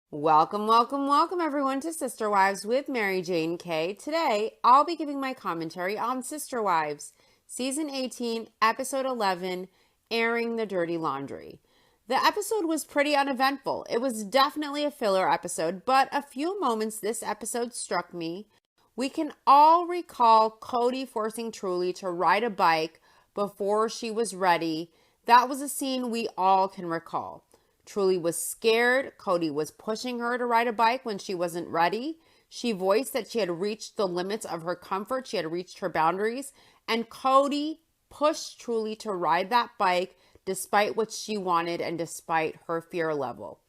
Welcome, welcome, welcome everyone to Sister Wives with Mary Jane K. Today, I'll be giving my commentary on Sister Wives, Season 18, Episode 11, Airing the Dirty Laundry. The episode was pretty uneventful. It was definitely a filler episode, but a few moments this episode struck me. We can all recall Cody forcing Truly to ride a bike before she was ready. That was a scene we all can recall. Truly was scared. Cody was pushing her to ride a bike when she wasn't ready. She voiced that she had reached the limits of her comfort. She had reached her boundaries. And Cody pushed Truly to ride that bike despite what she wanted and despite her fear level.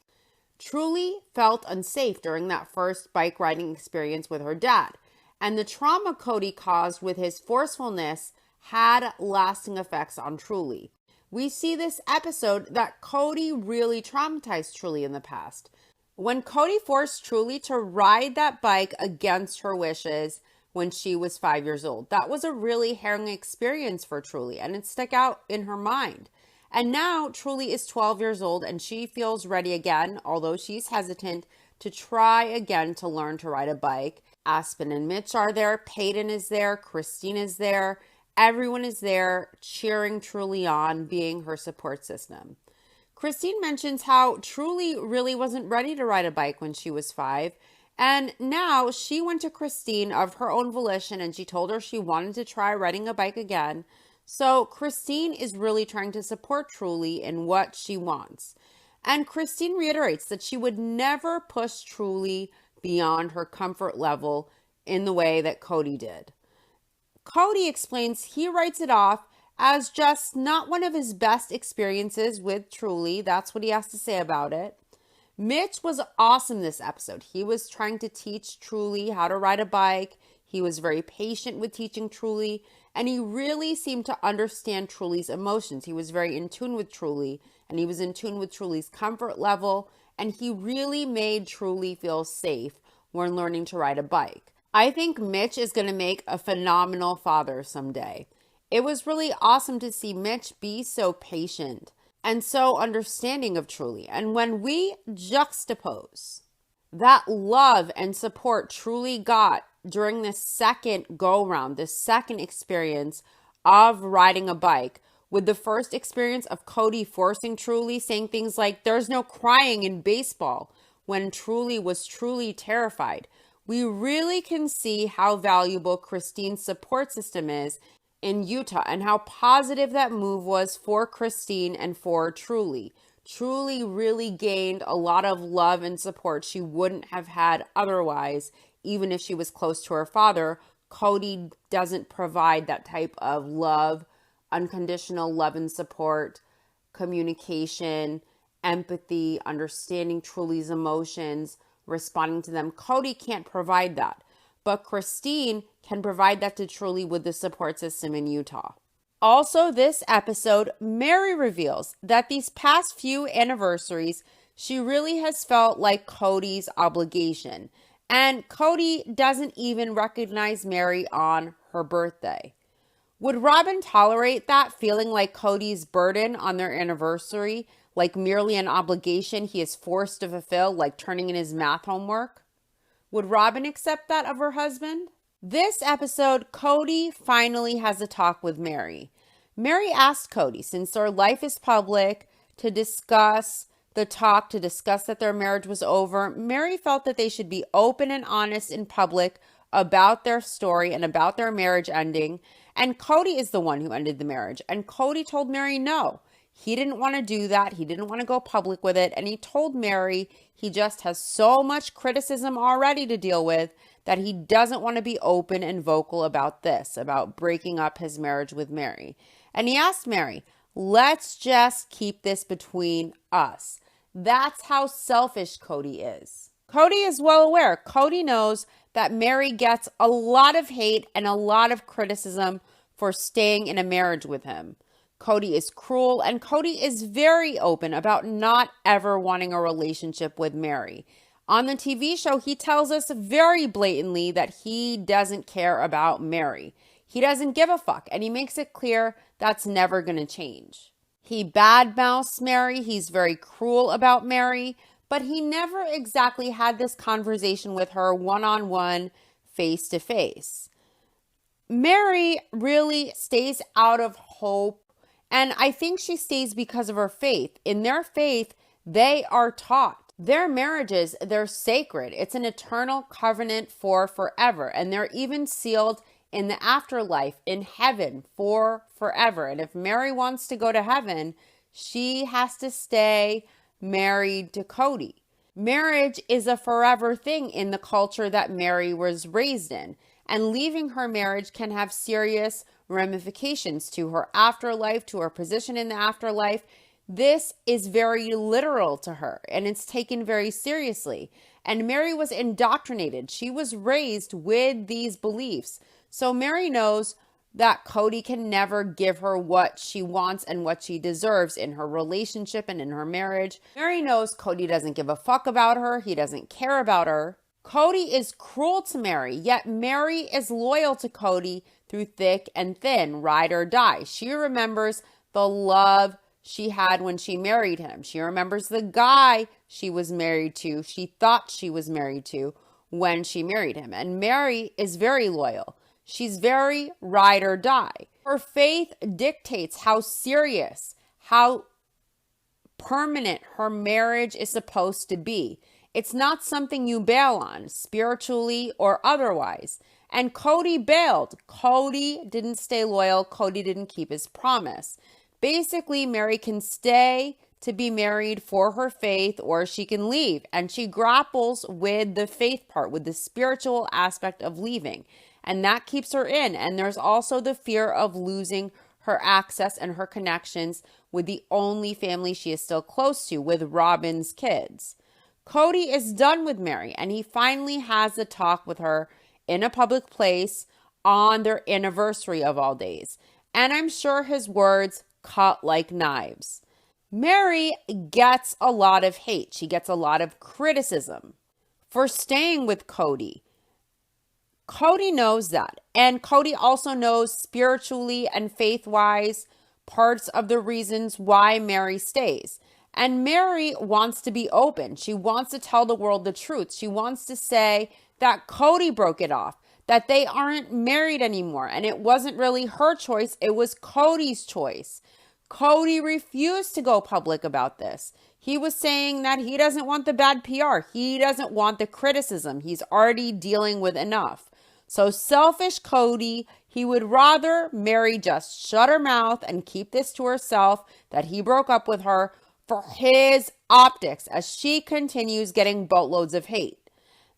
Truly felt unsafe during that first bike riding experience with her dad. And the trauma Cody caused with his forcefulness had lasting effects on Truly. We see this episode that Cody really traumatized Truly in the past. When Cody forced Truly to ride that bike against her wishes when she was 5 years old, that was a really harrowing experience for Truly, and it stuck out in her mind. And now Truly is 12 years old and she feels ready again, although she's hesitant, to try again to learn to ride a bike. Aspen and Mitch are there, Peyton is there, Christine is there. Everyone is there cheering Truly on, being her support system. Christine mentions how Truly really wasn't ready to ride a bike when she was 5. And now she went to Christine of her own volition and she told her she wanted to try riding a bike again. So Christine is really trying to support Truly in what she wants. And Christine reiterates that she would never push Truly beyond her comfort level in the way that Cody did. Cody explains he writes it off as just not one of his best experiences with Truly. That's what he has to say about it. Mitch was awesome this episode. He was trying to teach Truly how to ride a bike. He was very patient with teaching Truly, and he really seemed to understand Truly's emotions. He was very in tune with Truly, and he was in tune with Truly's comfort level, and he really made Truly feel safe when learning to ride a bike. I think Mitch is going to make a phenomenal father someday. It was really awesome to see Mitch be so patient and so understanding of Truly. And when we juxtapose that love and support Truly got during this second go-round, this second experience of riding a bike, with the first experience of Cody forcing Truly, saying things like, "There's no crying in baseball," when Truly was truly terrified, we really can see how valuable Christine's support system is in Utah and how positive that move was for Christine and for Truly. Truly really gained a lot of love and support she wouldn't have had otherwise, even if she was close to her father. Cody doesn't provide that type of love, unconditional love and support, communication, empathy, understanding Truly's emotions, responding to them. Cody can't provide that, but Christine can provide that to Truly with the support system in Utah. Also, this episode, Mary reveals that these past few anniversaries, she really has felt like Cody's obligation, and Cody doesn't even recognize Mary on her birthday. Would Robin tolerate that, feeling like Cody's burden on their anniversary, like merely an obligation he is forced to fulfill, like turning in his math homework? Would Robin accept that of her husband? This episode, Cody finally has a talk with Mary. Mary asked Cody, since their life is public, to discuss that their marriage was over. Mary felt that they should be open and honest in public about their story and about their marriage ending. And Cody is the one who ended the marriage. And Cody told Mary no. He didn't want to do that. He didn't want to go public with it. And he told Mary he just has so much criticism already to deal with that he doesn't want to be open and vocal about this, about breaking up his marriage with Mary. And he asked Mary, let's just keep this between us. That's how selfish Cody is. Cody is well aware. Cody knows that Mary gets a lot of hate and a lot of criticism for staying in a marriage with him. Cody is cruel, and Cody is very open about not ever wanting a relationship with Mary. On the TV show, he tells us very blatantly that he doesn't care about Mary. He doesn't give a fuck, and he makes it clear that's never going to change. He badmouths Mary. He's very cruel about Mary, but he never exactly had this conversation with her one-on-one, face-to-face. Mary really stays out of hope, and I think she stays because of her faith. In their faith, they are taught their marriages, they're sacred. It's an eternal covenant for forever, and they're even sealed in the afterlife, in heaven, for forever. And if Mary wants to go to heaven, she has to stay married to Cody. Marriage is a forever thing in the culture that Mary was raised in, and leaving her marriage can have serious ramifications to her afterlife, to her position in the afterlife. This is very literal to her, and it's taken very seriously. And Mary was indoctrinated. She was raised with these beliefs. So Mary knows that Cody can never give her what she wants and what she deserves in her relationship and in her marriage. Mary knows Cody doesn't give a fuck about her. He doesn't care about her. Cody is cruel to Mary, yet Mary is loyal to Cody through thick and thin, ride or die. She remembers the love she had when she married him. She remembers the guy she was married to, she thought she was married to when she married him. And Mary is very loyal. She's very ride or die. Her faith dictates how serious, how permanent her marriage is supposed to be. It's not something you bail on, spiritually or otherwise. And Cody bailed. Cody didn't stay loyal. Cody didn't keep his promise. Basically, Mary can stay to be married for her faith, or she can leave. And she grapples with the faith part, with the spiritual aspect of leaving. And that keeps her in. And there's also the fear of losing her access and her connections with the only family she is still close to, with Robin's kids. Cody is done with Mary, and he finally has a talk with her in a public place on their anniversary of all days. And I'm sure his words cut like knives. Mary gets a lot of hate. She gets a lot of criticism for staying with Cody. Cody knows that. And Cody also knows spiritually and faith-wise parts of the reasons why Mary stays. And Mary wants to be open. She wants to tell the world the truth. She wants to say that Cody broke it off, that they aren't married anymore. And it wasn't really her choice. It was Cody's choice. Cody refused to go public about this. He was saying that he doesn't want the bad PR. He doesn't want the criticism. He's already dealing with enough. So selfish Cody, he would rather Mary just shut her mouth and keep this to herself, that he broke up with her, for his optics as she continues getting boatloads of hate.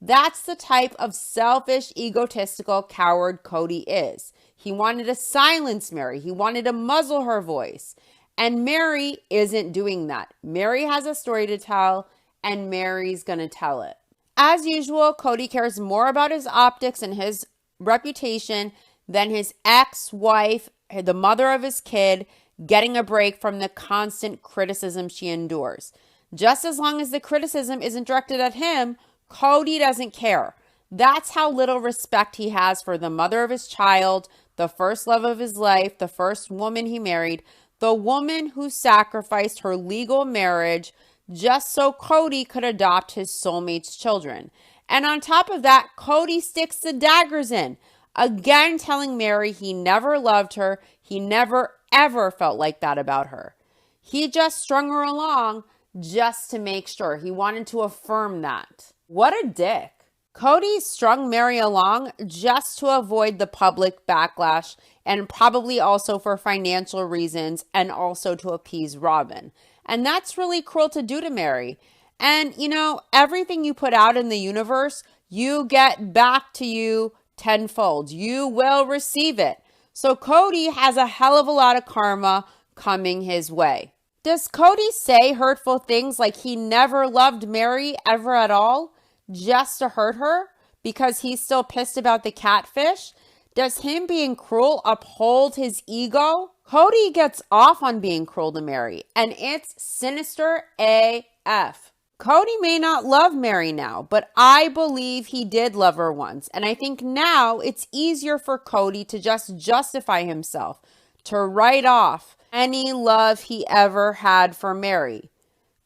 That's the type of selfish, egotistical coward Cody is. He wanted to silence Mary. He wanted to muzzle her voice. And Mary isn't doing that. Mary has a story to tell, and Mary's going to tell it. As usual, Cody cares more about his optics and his reputation than his ex-wife, the mother of his kid, getting a break from the constant criticism she endures. Just as long as the criticism isn't directed at him, Cody doesn't care. That's how little respect he has for the mother of his child, the first love of his life, the first woman he married, the woman who sacrificed her legal marriage just so Cody could adopt his soulmate's children. And on top of that, Cody sticks the daggers in, again telling Mary he never loved her, he never ever felt like that about her. He just strung her along just to make sure. He wanted to affirm that. What a dick. Cody strung Mary along just to avoid the public backlash, and probably also for financial reasons, and also to appease Robin. And that's really cruel to do to Mary. And you know, everything you put out in the universe, you get back to you tenfold. You will receive it. So Cody has a hell of a lot of karma coming his way. Does Cody say hurtful things like he never loved Mary ever at all just to hurt her because he's still pissed about the catfish? Does him being cruel uphold his ego? Cody gets off on being cruel to Mary, and it's sinister AF. Cody may not love Mary now, but I believe he did love her once. And I think now it's easier for Cody to just justify himself, to write off any love he ever had for Mary.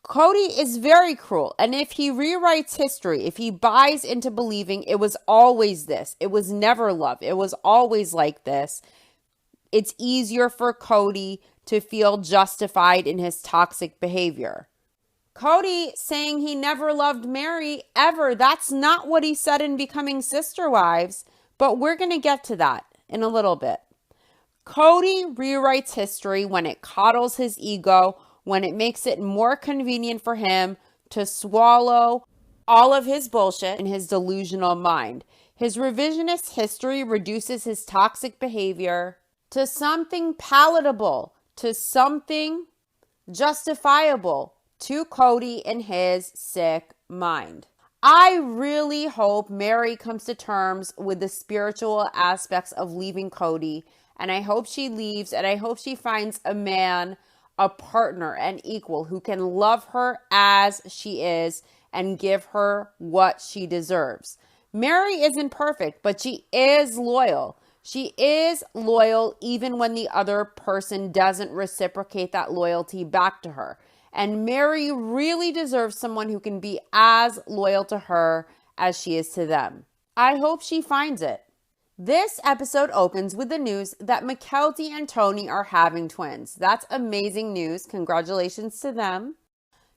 Cody is very cruel, and if he rewrites history, if he buys into believing it was always this, it was never love, it was always like this, it's easier for Cody to feel justified in his toxic behavior. Cody saying he never loved Mary ever, that's not what he said in Becoming Sister Wives, but we're going to get to that in a little bit. Cody rewrites history when it coddles his ego, when it makes it more convenient for him to swallow all of his bullshit in his delusional mind. His revisionist history reduces his toxic behavior to something palatable, to something justifiable to Cody in his sick mind. I really hope Mary comes to terms with the spiritual aspects of leaving Cody, and I hope she leaves, and I hope she finds a man, a partner, an equal who can love her as she is and give her what she deserves. Mary isn't perfect, but she is loyal. She is loyal even when the other person doesn't reciprocate that loyalty back to her. And Mary really deserves someone who can be as loyal to her as she is to them. I hope she finds it. This episode opens with the news that Mackenzie and Tony are having twins. That's amazing news. Congratulations to them.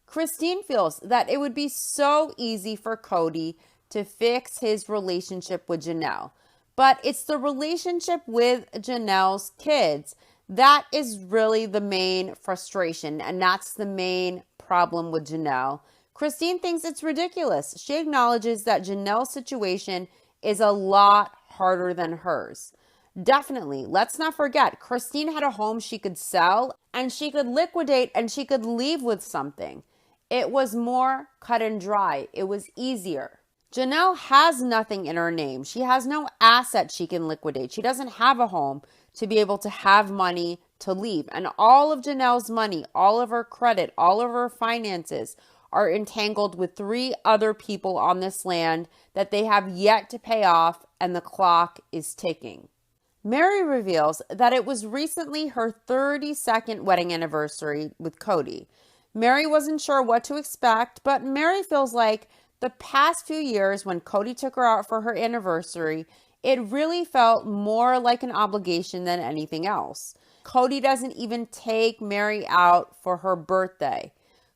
Christine feels that it would be so easy for Cody to fix his relationship with Janelle. But it's the relationship with Janelle's kids that is really the main frustration, and that's the main problem with Janelle. Christine thinks it's ridiculous. She acknowledges that Janelle's situation is a lot harder than hers. Definitely, let's not forget, Christine had a home she could sell, and she could liquidate, and she could leave with something. It was more cut and dry. It was easier. Janelle has nothing in her name. She has no asset she can liquidate. She doesn't have a home to be able to have money to leave. And all of Janelle's money, all of her credit, all of her finances are entangled with 3 other people on this land that they have yet to pay off, and the clock is ticking. Mary reveals that it was recently her 32nd wedding anniversary with Cody. Mary wasn't sure what to expect, but Mary feels like the past few years when Cody took her out for her anniversary, it really felt more like an obligation than anything else. Cody doesn't even take Mary out for her birthday.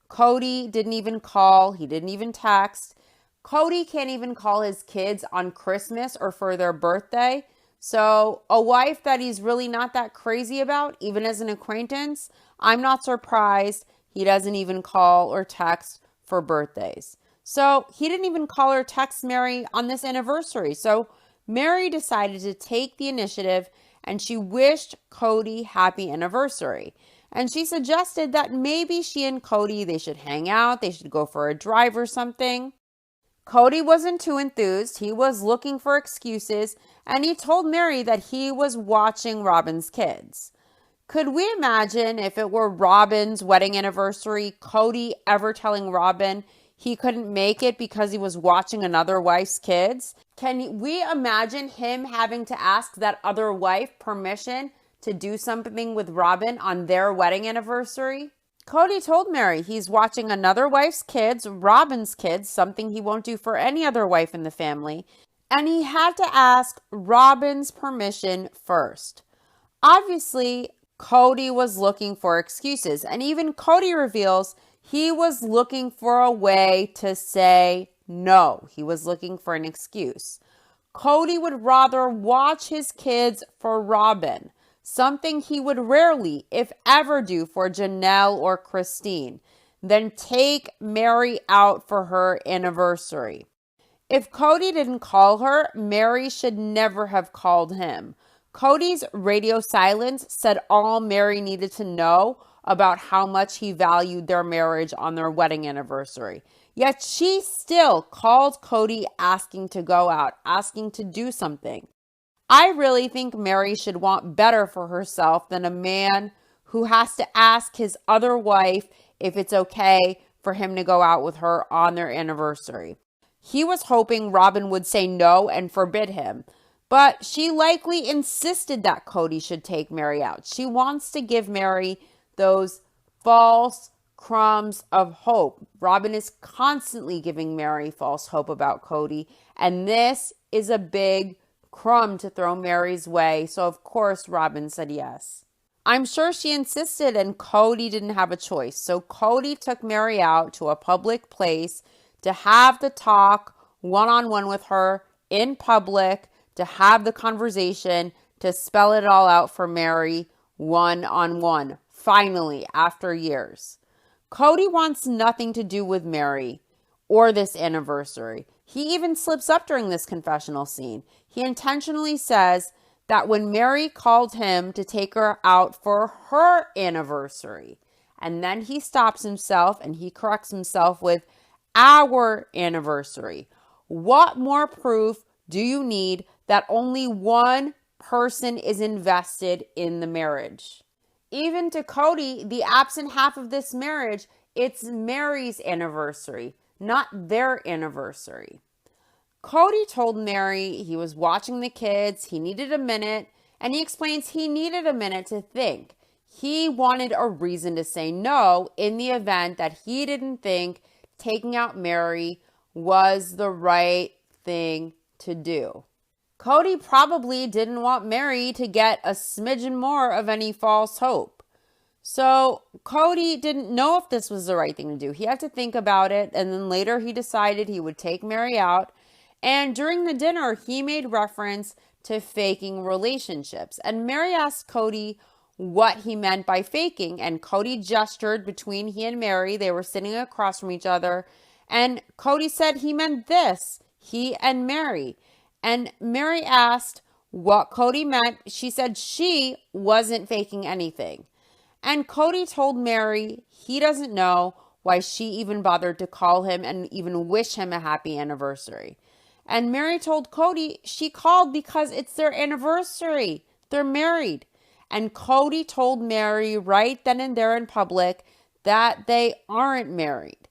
Cody didn't even call. He didn't even text. Cody can't even call his kids on Christmas or for their birthday. So a wife that he's really not that crazy about, even as an acquaintance, I'm not surprised he doesn't even call or text for birthdays. So he didn't even call or text Mary on this anniversary. So Mary decided to take the initiative, and she wished Cody happy anniversary. And she suggested that maybe she and Cody, they should hang out, they should go for a drive or something. Cody wasn't too enthused. He was looking for excuses, and he told Mary that he was watching Robin's kids. Could we imagine if it were Robin's wedding anniversary, Cody ever telling Robin he couldn't make it because he was watching another wife's kids? Can we imagine him having to ask that other wife permission to do something with Robin on their wedding anniversary? Cody told Mary he's watching another wife's kids, Robin's kids, something he won't do for any other wife in the family, and he had to ask Robin's permission first. Obviously, Cody was looking for excuses, and even Cody reveals he was looking for a way to say no. He was looking for an excuse. Cody would rather watch his kids for Robin, something he would rarely, if ever, do for Janelle or Christine, than take Mary out for her anniversary. If Cody didn't call her, Mary should never have called him. Cody's radio silence said all Mary needed to know about how much he valued their marriage on their wedding anniversary. Yet she still called Cody asking to go out, asking to do something. I really think Mary should want better for herself than a man who has to ask his other wife if it's okay for him to go out with her on their anniversary. He was hoping Robin would say no and forbid him, but she likely insisted that Cody should take Mary out. She wants to give Mary those false, crumbs of hope. Robin is constantly giving Mary false hope about Cody, and this is a big crumb to throw Mary's way, so of course Robin said yes. I'm sure she insisted, and Cody didn't have a choice. So Cody took Mary out to a public place to have the talk one-on-one with her in public, to have the conversation, to spell it all out for Mary one-on-one, finally, after years. Cody wants nothing to do with Mary or this anniversary. He even slips up during this confessional scene. He intentionally says that when Mary called him to take her out for her anniversary, and then he stops himself and he corrects himself with our anniversary. What more proof do you need that only one person is invested in the marriage? Even to Cody, the absent half of this marriage, it's Mary's anniversary, not their anniversary. Cody told Mary he was watching the kids, he needed a minute, and he explains he needed a minute to think. He wanted a reason to say no in the event that he didn't think taking out Mary was the right thing to do. Cody probably didn't want Mary to get a smidgen more of any false hope. So Cody didn't know if this was the right thing to do. He had to think about it, and then later he decided he would take Mary out. And during the dinner, he made reference to faking relationships. And Mary asked Cody what he meant by faking, and Cody gestured between he and Mary. They were sitting across from each other, and Cody said he meant this, he and Mary. And Mary asked what Cody meant. She said she wasn't faking anything. And Cody told Mary he doesn't know why she even bothered to call him and even wish him a happy anniversary. And Mary told Cody she called because it's their anniversary. They're married. And Cody told Mary right then and there in public that they aren't married.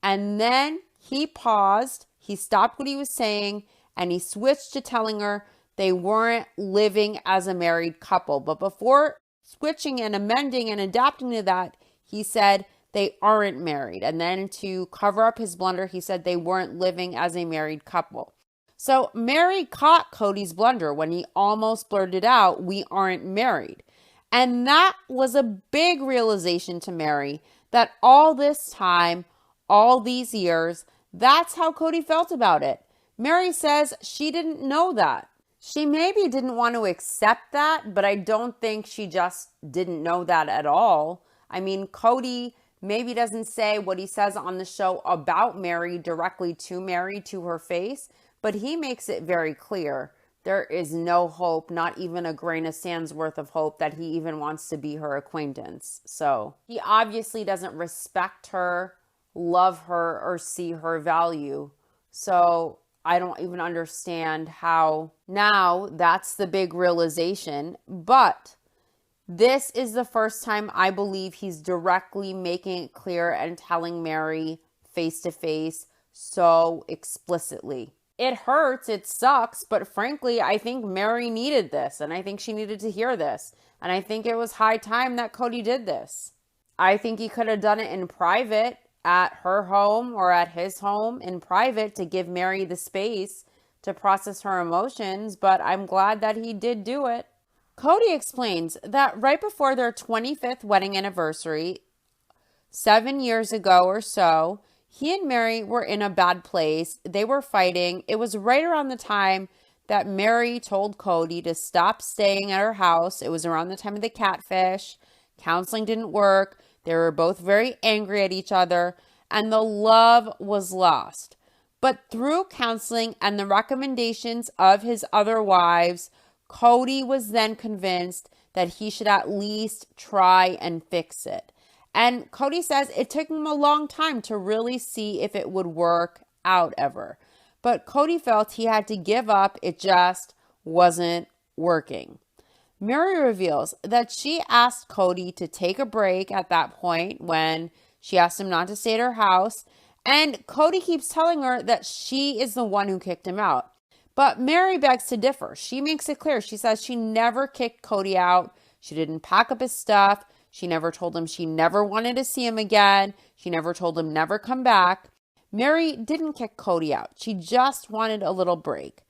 And then he paused, he stopped what he was saying, and he switched to telling her they weren't living as a married couple. But before switching and amending and adapting to that, he said they aren't married. And then to cover up his blunder, he said they weren't living as a married couple. So Mary caught Cody's blunder when he almost blurted out, "We aren't married." And that was a big realization to Mary that all this time, all these years, that's how Cody felt about it. Mary says she didn't know that. She maybe didn't want to accept that, but I don't think she just didn't know that at all. I mean, Cody maybe doesn't say what he says on the show about Mary directly to Mary, to her face, but he makes it very clear there is no hope, not even a grain of sand's worth of hope that he even wants to be her acquaintance. So he obviously doesn't respect her, love her, or see her value. So I don't even understand how now that's the big realization. But this is the first time I believe he's directly making it clear and telling Mary face to face so explicitly. It hurts, it sucks, but frankly, I think Mary needed this, and I think she needed to hear this. And I think it was high time that Cody did this. I think he could have done it in private at her home or at his home in private to give Mary the space to process her emotions, but I'm glad that he did do it. Cody explains that right before their 25th wedding anniversary, 7 years ago or so, he and Mary were in a bad place. They were fighting. It was right around the time that Mary told Cody to stop staying at her house. It was around the time of the catfish. Counseling didn't work. They were both very angry at each other, and the love was lost. But through counseling and the recommendations of his other wives, Cody was then convinced that he should at least try and fix it. And Cody says it took him a long time to really see if it would work out ever. But Cody felt he had to give up. It just wasn't working. Mary reveals that she asked Cody to take a break at that point when she asked him not to stay at her house. And Cody keeps telling her that she is the one who kicked him out. But Mary begs to differ. She makes it clear. She says she never kicked Cody out. She didn't pack up his stuff. She never told him she never wanted to see him again. She never told him never come back. Mary didn't kick Cody out. She just wanted a little break.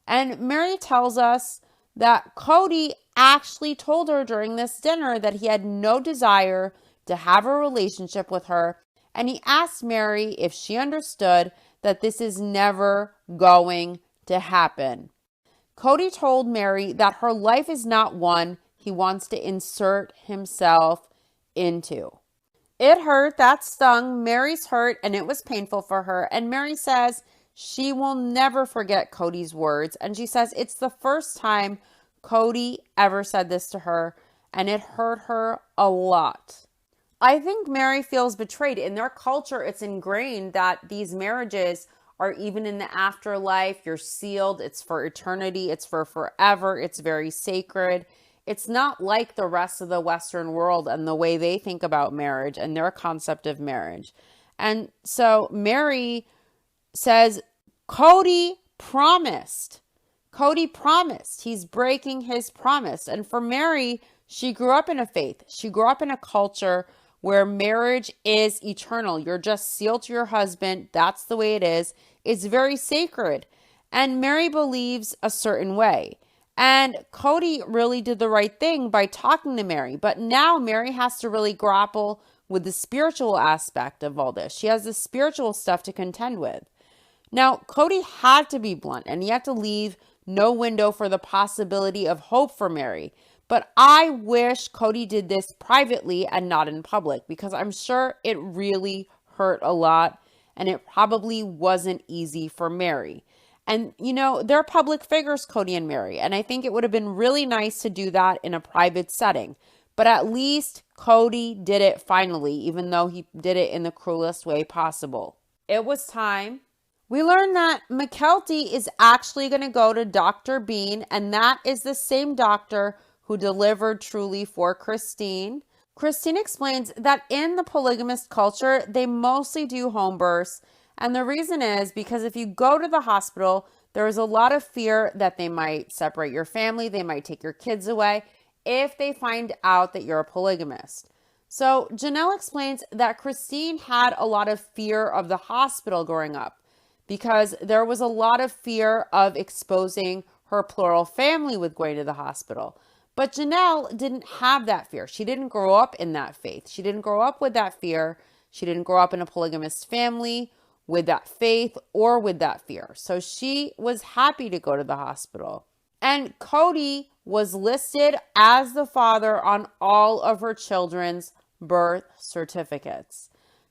And Mary tells us that Cody actually told her during this dinner that he had no desire to have a relationship with her. And he asked Mary if she understood that this is never going to happen. Cody told Mary that her life is not one he wants to insert himself into. It hurt, that stung. Mary's hurt, and it was painful for her. And Mary says she will never forget Cody's words. And she says it's the first time Cody ever said this to her, and it hurt her a lot. I think Mary feels betrayed. In their culture, it's ingrained that these marriages are even in the afterlife. You're sealed. It's for eternity. It's for forever. It's very sacred. It's not like the rest of the Western world and the way they think about marriage and their concept of marriage. And so Mary says, Cody promised. Cody promised. He's breaking his promise. And for Mary, she grew up in a faith. She grew up in a culture where marriage is eternal. You're just sealed to your husband. That's the way it is. It's very sacred. And Mary believes a certain way. And Cody really did the right thing by talking to Mary. But now Mary has to really grapple with the spiritual aspect of all this. She has the spiritual stuff to contend with. Now, Cody had to be blunt, and he had to leave no window for the possibility of hope for Mary. But I wish Cody did this privately and not in public, because I'm sure it really hurt a lot, and it probably wasn't easy for Mary. And, they're public figures, Cody and Mary, and I think it would have been really nice to do that in a private setting. But at least Cody did it finally, even though he did it in the cruelest way possible. It was time. We learned that Mykelti is actually going to go to Dr. Bean, and that is the same doctor who delivered Truly for Christine. Christine explains that in the polygamist culture, they mostly do home births. And the reason is because if you go to the hospital, there is a lot of fear that they might separate your family. They might take your kids away if they find out that you're a polygamist. So Janelle explains that Christine had a lot of fear of the hospital growing up because there was a lot of fear of exposing her plural family with going to the hospital. But Janelle didn't have that fear. She didn't grow up in that faith. She didn't grow up with that fear. She didn't grow up in a polygamist family with that faith or with that fear. So she was happy to go to the hospital. And Cody was listed as the father on all of her children's birth certificates.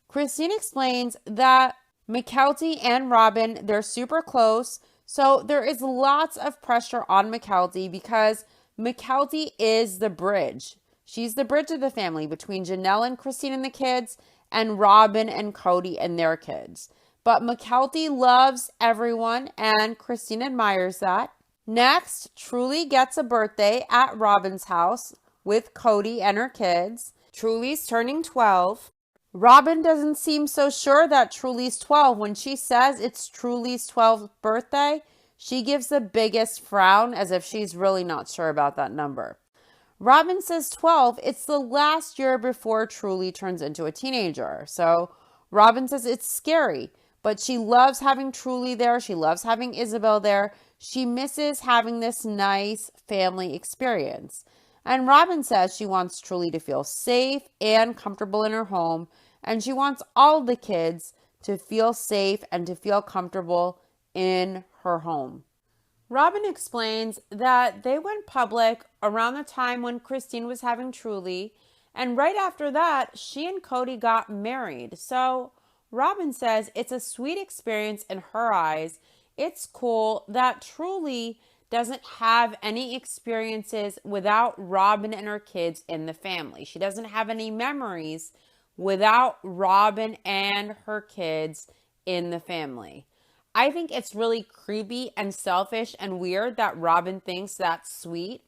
Christine explains that Mykelti and Robin, they're super close. So there is lots of pressure on Mykelti because Mykelti is the bridge. She's the bridge of the family between Janelle and Christine and the kids and Robin and Cody and their kids. But Mykelti loves everyone and Christine admires that. Next, Truly gets a birthday at Robin's house with Cody and her kids. Truly's turning 12. Robin doesn't seem so sure that Truly's 12. When she says it's Truly's 12th birthday, she gives the biggest frown as if she's really not sure about that number. Robin says 12. It's the last year before Truly turns into a teenager. So Robin says it's scary, but she loves having Truly there. She loves having Isabel there. She misses having this nice family experience. And Robin says she wants Truly to feel safe and comfortable in her home. And she wants all the kids to feel safe and to feel comfortable in her home. Robin explains that they went public around the time when Christine was having Truly. And right after that, she and Cody got married. So Robin says it's a sweet experience in her eyes. It's cool that Truly doesn't have any experiences without Robin and her kids in the family. She doesn't have any memories without Robin and her kids in the family. I think it's really creepy and selfish and weird that Robin thinks that's sweet.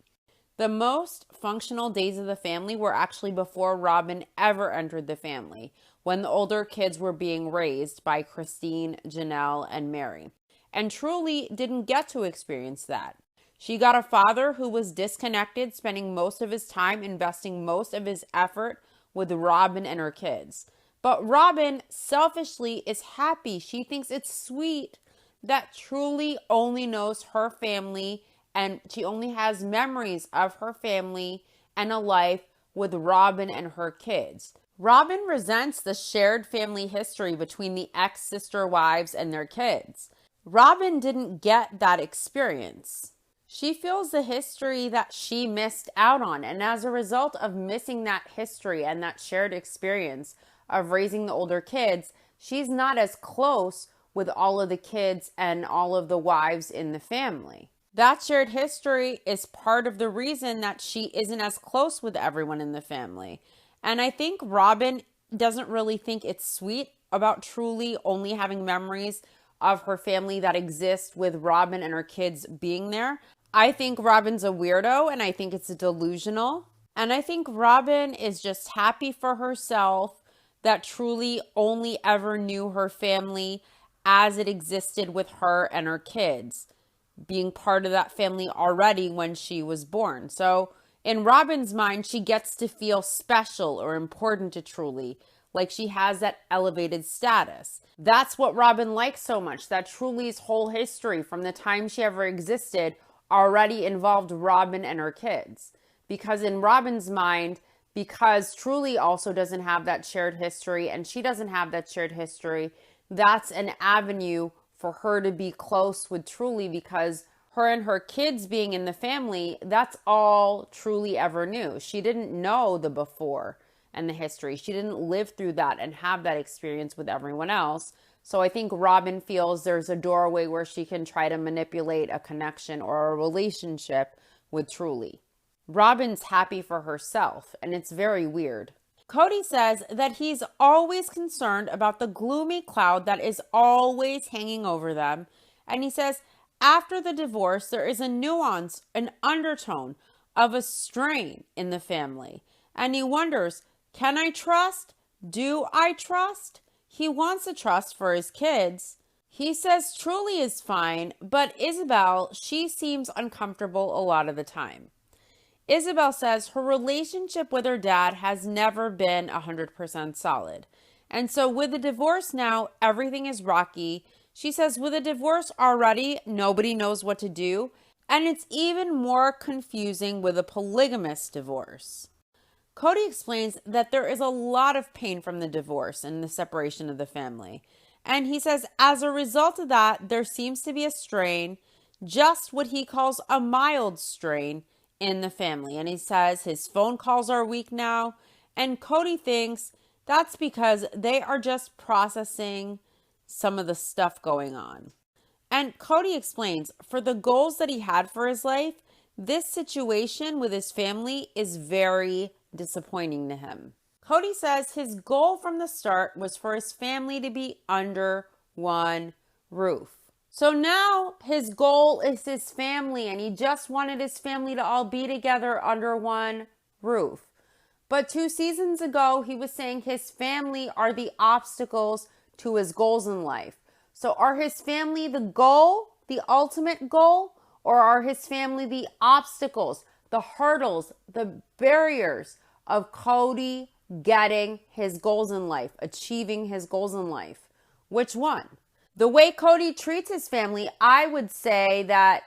The most functional days of the family were actually before Robin ever entered the family, when the older kids were being raised by Christine, Janelle, and Mary. And Truly didn't get to experience that. She got a father who was disconnected, spending most of his time investing most of his effort with Robin and her kids. But Robin selfishly is happy. She thinks it's sweet that Truly only knows her family and she only has memories of her family and a life with Robin and her kids. Robin resents the shared family history between the ex-sister wives and their kids. Robin didn't get that experience. She feels the history that she missed out on, and as a result of missing that history and that shared experience of raising the older kids, she's not as close with all of the kids and all of the wives in the family. That shared history is part of the reason that she isn't as close with everyone in the family. And I think Robin doesn't really think it's sweet about Truly only having memories of her family that exist with Robin and her kids being there. I think Robin's a weirdo and I think it's delusional. And I think Robin is just happy for herself that Truly only ever knew her family as it existed with her and her kids, being part of that family already when she was born. So in Robin's mind, she gets to feel special or important to Truly, like she has that elevated status. That's what Robin likes so much, that Truly's whole history from the time she ever existed already involved Robin and her kids. Because in Robin's mind, because Truly also doesn't have that shared history and she doesn't have that shared history, that's an avenue for her to be close with Truly, because her and her kids being in the family, that's all Truly ever knew. She didn't know the before and the history. She didn't live through that and have that experience with everyone else. So I think Robin feels there's a doorway where she can try to manipulate a connection or a relationship with Truly. Robin's happy for herself, and it's very weird. Cody says that he's always concerned about the gloomy cloud that is always hanging over them. And he says after the divorce, there is a nuance, an undertone of a strain in the family. And he wonders, can I trust? Do I trust? He wants a trust for his kids. He says Truly is fine, but Isabel, she seems uncomfortable a lot of the time. Isabel says her relationship with her dad has never been 100% solid. And so with the divorce now, everything is rocky. She says with a divorce already, nobody knows what to do. And it's even more confusing with a polygamous divorce. Cody explains that there is a lot of pain from the divorce and the separation of the family. And he says as a result of that, there seems to be a strain, just what he calls a mild strain, in the family. And he says his phone calls are weak now. And Cody thinks that's because they are just processing some of the stuff going on. And Cody explains for the goals that he had for his life, this situation with his family is very disappointing to him. Cody says his goal from the start was for his family to be under one roof. So now his goal is his family, and he just wanted his family to all be together under one roof. But 2 seasons ago, he was saying his family are the obstacles to his goals in life. So are his family the goal, the ultimate goal, or are his family the obstacles, the hurdles, the barriers of Cody getting his goals in life, achieving his goals in life? Which one? The way Cody treats his family, I would say that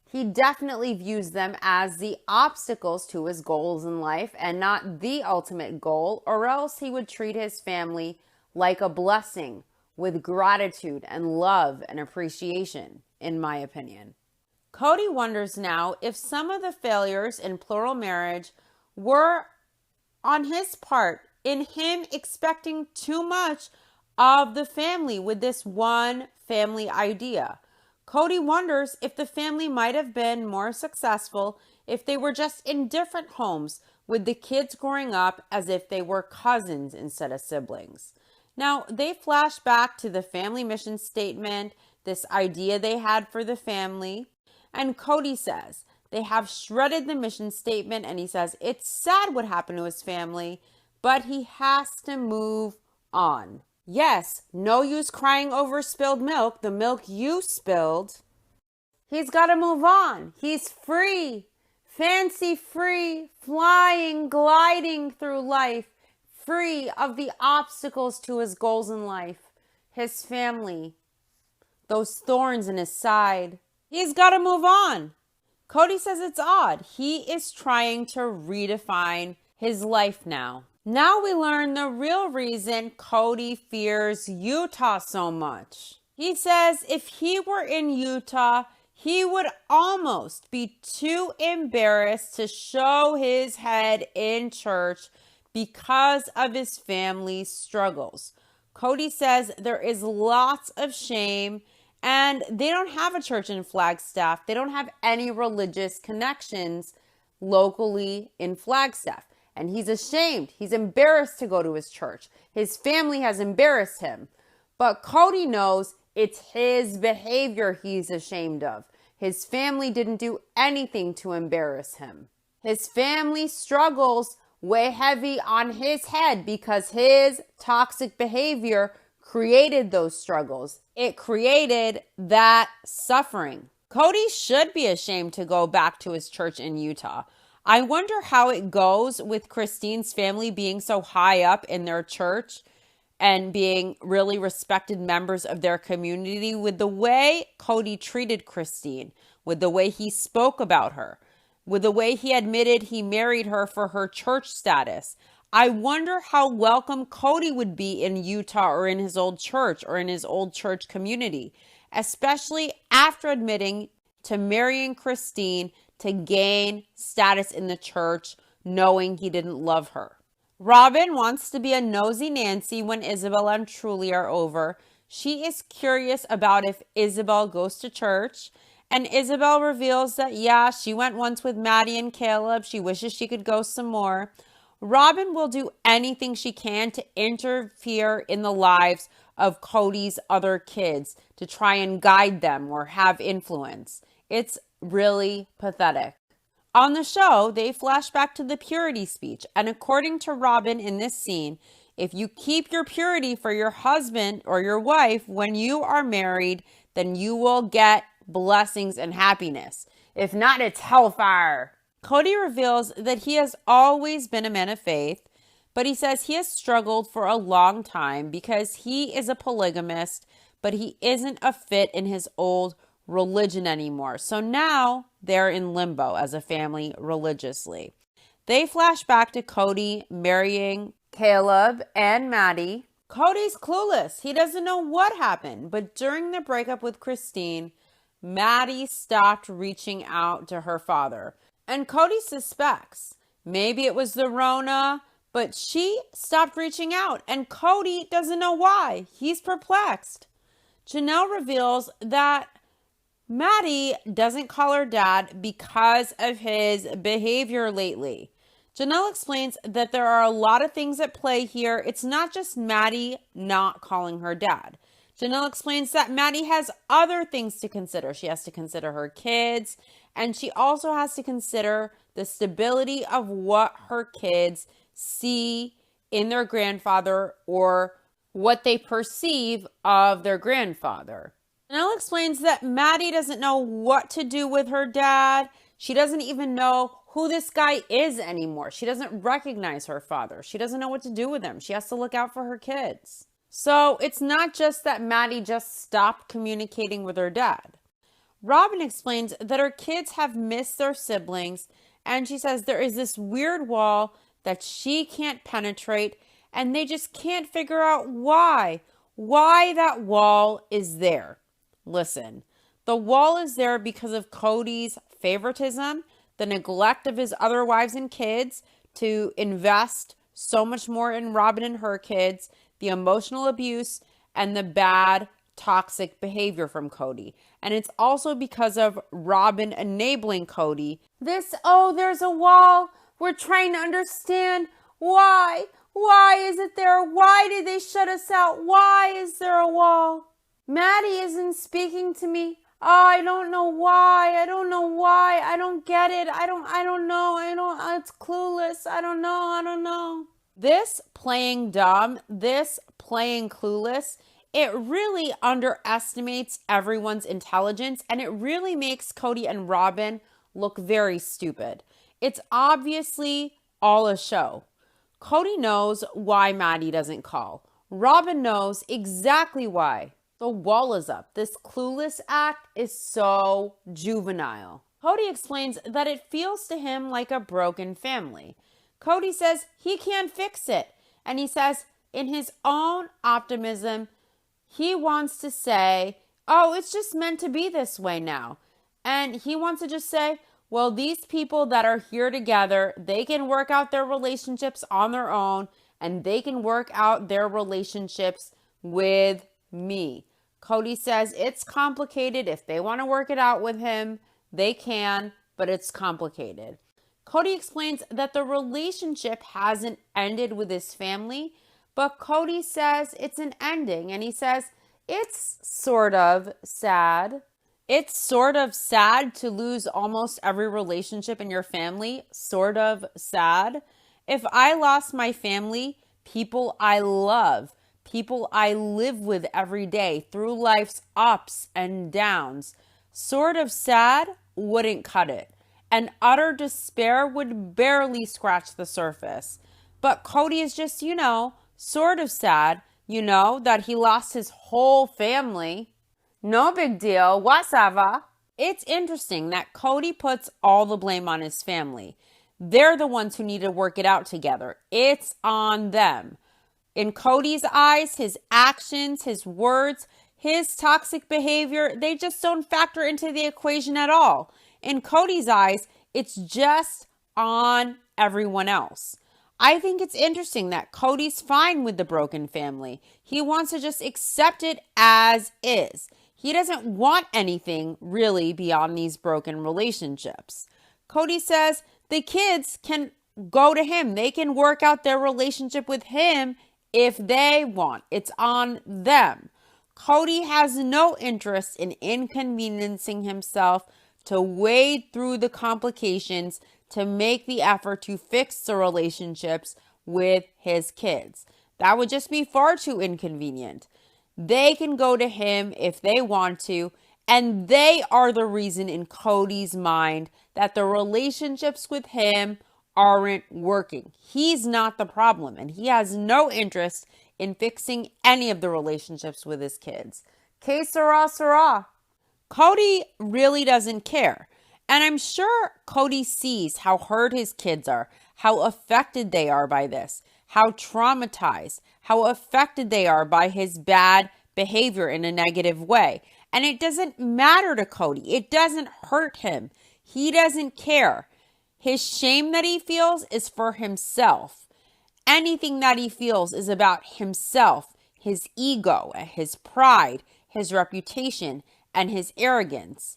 he definitely views them as the obstacles to his goals in life and not the ultimate goal, or else he would treat his family like a blessing with gratitude and love and appreciation, in my opinion. Cody wonders now if some of the failures in plural marriage were on his part, in him expecting too much of the family with this one family idea. Cody wonders if the family might have been more successful if they were just in different homes with the kids growing up as if they were cousins instead of siblings. Now, they flash back to the family mission statement, this idea they had for the family, and Cody says they have shredded the mission statement, and he says it's sad what happened to his family, but he has to move on. Yes, no use crying over spilled milk, the milk you spilled. He's got to move on. He's free, fancy free, flying, gliding through life, free of the obstacles to his goals in life, his family, those thorns in his side. He's got to move on. Cody says it's odd. He is trying to redefine his life now. Now we learn the real reason Cody fears Utah so much. He says if he were in Utah, he would almost be too embarrassed to show his head in church because of his family's struggles. Cody says there is lots of shame, and they don't have a church in Flagstaff. They don't have any religious connections locally in Flagstaff. And he's ashamed. He's embarrassed to go to his church. His family has embarrassed him. But Cody knows it's his behavior he's ashamed of. His family didn't do anything to embarrass him. His family struggles weigh heavy on his head because his toxic behavior created those struggles. It created that suffering. Cody should be ashamed to go back to his church in Utah. I wonder how it goes with Christine's family being so high up in their church and being really respected members of their community with the way Cody treated Christine, with the way he spoke about her, with the way he admitted he married her for her church status. I wonder how welcome Cody would be in Utah or in his old church or in his old church community, especially after admitting to marrying Christine to gain status in the church, knowing he didn't love her. Robin wants to be a nosy Nancy when Isabel and Truly are over. She is curious about if Isabel goes to church, and Isabel reveals that, yeah, she went once with Maddie and Caleb. She wishes she could go some more. Robin will do anything she can to interfere in the lives of Cody's other kids to try and guide them or have influence. It's really pathetic. On the show, they flash back to the purity speech, and according to Robin in this scene, if you keep your purity for your husband or your wife when you are married, then you will get blessings and happiness. If not, it's hellfire. Cody reveals that he has always been a man of faith, but he says he has struggled for a long time because he is a polygamist, but he isn't a fit in his old religion anymore. So now they're in limbo as a family religiously. They flash back to Cody marrying Caleb and Maddie. Cody's clueless. He doesn't know what happened, but during the breakup with Christine, Maddie stopped reaching out to her father. And Cody suspects maybe it was the Rona, but she stopped reaching out, and Cody doesn't know why. He's perplexed. Janelle reveals that Maddie doesn't call her dad because of his behavior lately. Janelle explains that there are a lot of things at play here. It's not just Maddie not calling her dad. Janelle explains that Maddie has other things to consider. She has to consider her kids, and she also has to consider the stability of what her kids see in their grandfather or what they perceive of their grandfather. Janelle explains that Maddie doesn't know what to do with her dad. She doesn't even know who this guy is anymore. She doesn't recognize her father. She doesn't know what to do with him. She has to look out for her kids. So it's not just that Maddie just stopped communicating with her dad. Robin explains that her kids have missed their siblings, and she says there is this weird wall that she can't penetrate, and they just can't figure out why that wall is there. Listen, the wall is there because of Cody's favoritism, the neglect of his other wives and kids to invest so much more in Robin and her kids, the emotional abuse, and the bad, toxic behavior from Cody. And it's also because of Robin enabling Cody. There's a wall. We're trying to understand why. Why is it there? Why did they shut us out? Why is there a wall? Maddie isn't speaking to me. Oh, I don't know why. I don't know why. I don't get it. I don't know. It's clueless. I don't know. This playing dumb, this playing clueless It really underestimates everyone's intelligence, and it really makes Cody and Robin look very stupid. It's obviously all a show. Cody knows why Maddie doesn't call. Robin knows exactly why. The wall is up. This clueless act is so juvenile. Cody explains that it feels to him like a broken family. Cody says he can't fix it. And he says, in his own optimism, he wants to say, oh, it's just meant to be this way now. And he wants to just say, well, these people that are here together, they can work out their relationships on their own, and they can work out their relationships with me. Cody says it's complicated. If they want to work it out with him, they can, but it's complicated. Cody explains that the relationship hasn't ended with his family, but Cody says it's an ending, and he says it's sort of sad. It's sort of sad to lose almost every relationship in your family. Sort of sad. If I lost my family, people I love, people I live with every day through life's ups and downs, sort of sad wouldn't cut it. And utter despair would barely scratch the surface. But Cody is just, sort of sad, that he lost his whole family. No big deal, whatever. It's interesting that Cody puts all the blame on his family. They're the ones who need to work it out together. It's on them. In Cody's eyes, his actions, his words, his toxic behavior, they just don't factor into the equation at all. In Cody's eyes, it's just on everyone else. I think it's interesting that Cody's fine with the broken family. He wants to just accept it as is. He doesn't want anything really beyond these broken relationships. Cody says the kids can go to him. They can work out their relationship with him if they want. It's on them. Cody has no interest in inconveniencing himself to wade through the complications to make the effort to fix the relationships with his kids. That would just be far too inconvenient. They can go to him if they want to, and they are the reason in Cody's mind that the relationships with him aren't working. He's not the problem, and he has no interest in fixing any of the relationships with his kids. Que sera, sera. Cody really doesn't care. And I'm sure Cody sees how hurt his kids are, how affected they are by this, how traumatized, how affected they are by his bad behavior in a negative way. And it doesn't matter to Cody. It doesn't hurt him. He doesn't care. His shame that he feels is for himself. Anything that he feels is about himself, his ego, his pride, his reputation, and his arrogance.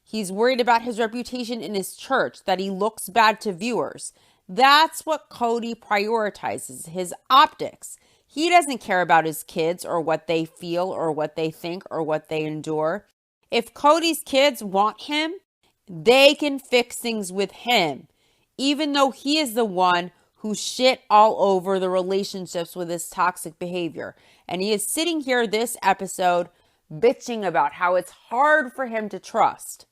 He's worried about his reputation in his church, that he looks bad to viewers. That's what Cody prioritizes, his optics. He doesn't care about his kids or what they feel or what they think or what they endure. If Cody's kids want him, they can fix things with him, even though he is the one who shit all over the relationships with his toxic behavior. And he is sitting here this episode bitching about how it's hard for him to trust.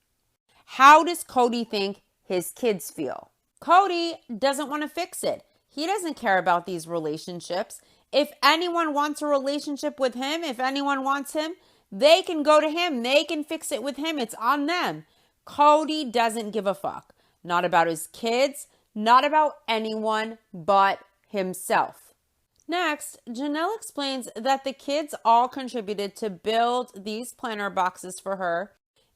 How does Cody think his kids feel? Cody doesn't want to fix it. He doesn't care about these relationships. If anyone wants a relationship with him, if anyone wants him, they can go to him. They can fix it with him. It's on them. Cody doesn't give a fuck. Not about his kids, not about anyone but himself. Next, Janelle explains that the kids all contributed to build these planter boxes for her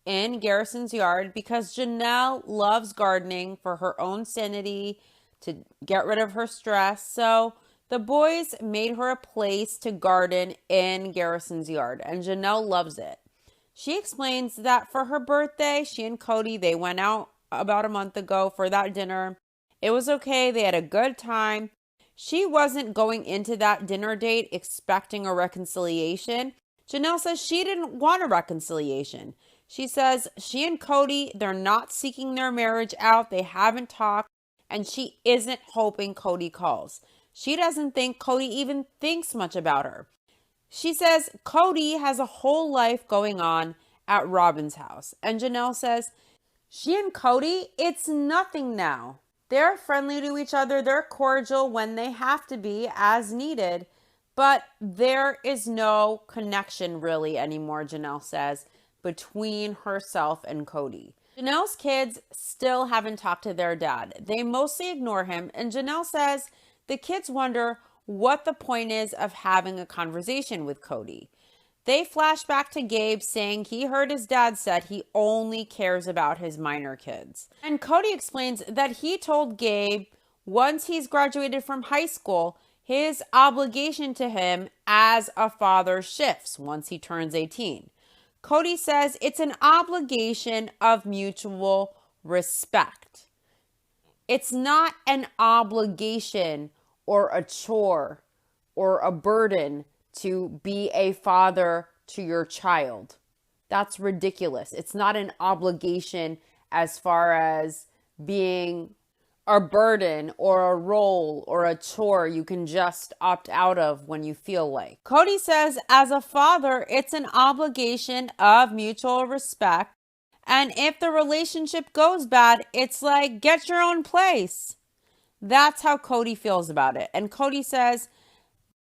in Garrison's yard because Janelle loves gardening for her own sanity, to get rid of her stress. So the boys made her a place to garden in Garrison's yard, and Janelle loves it. She explains that for her birthday, she and Cody, they went out about a month ago for that dinner. It was okay. They had a good time. She wasn't going into that dinner date expecting a reconciliation. Janelle says she didn't want a reconciliation. She says she and Cody, they're not seeking their marriage out. They haven't talked, and she isn't hoping Cody calls. She doesn't think Cody even thinks much about her. She says Cody has a whole life going on at Robin's house. And Janelle says, she and Cody, it's nothing now. They're friendly to each other. They're cordial when they have to be as needed. But there is no connection really anymore, Janelle says, between herself and Cody. Janelle's kids still haven't talked to their dad. They mostly ignore him. And Janelle says the kids wonder what the point is of having a conversation with Cody. They flash back to Gabe saying he heard his dad said he only cares about his minor kids. And Cody explains that he told Gabe once he's graduated from high school, his obligation to him as a father shifts once he turns 18. Cody says it's an obligation of mutual respect. It's not an obligation or a chore or a burden to be a father to your child. That's ridiculous. It's not an obligation as far as being a burden or a role or a chore you can just opt out of when you feel like. Cody says as a father, it's an obligation of mutual respect. And if the relationship goes bad, it's like, get your own place. That's how Cody feels about it. And Cody says,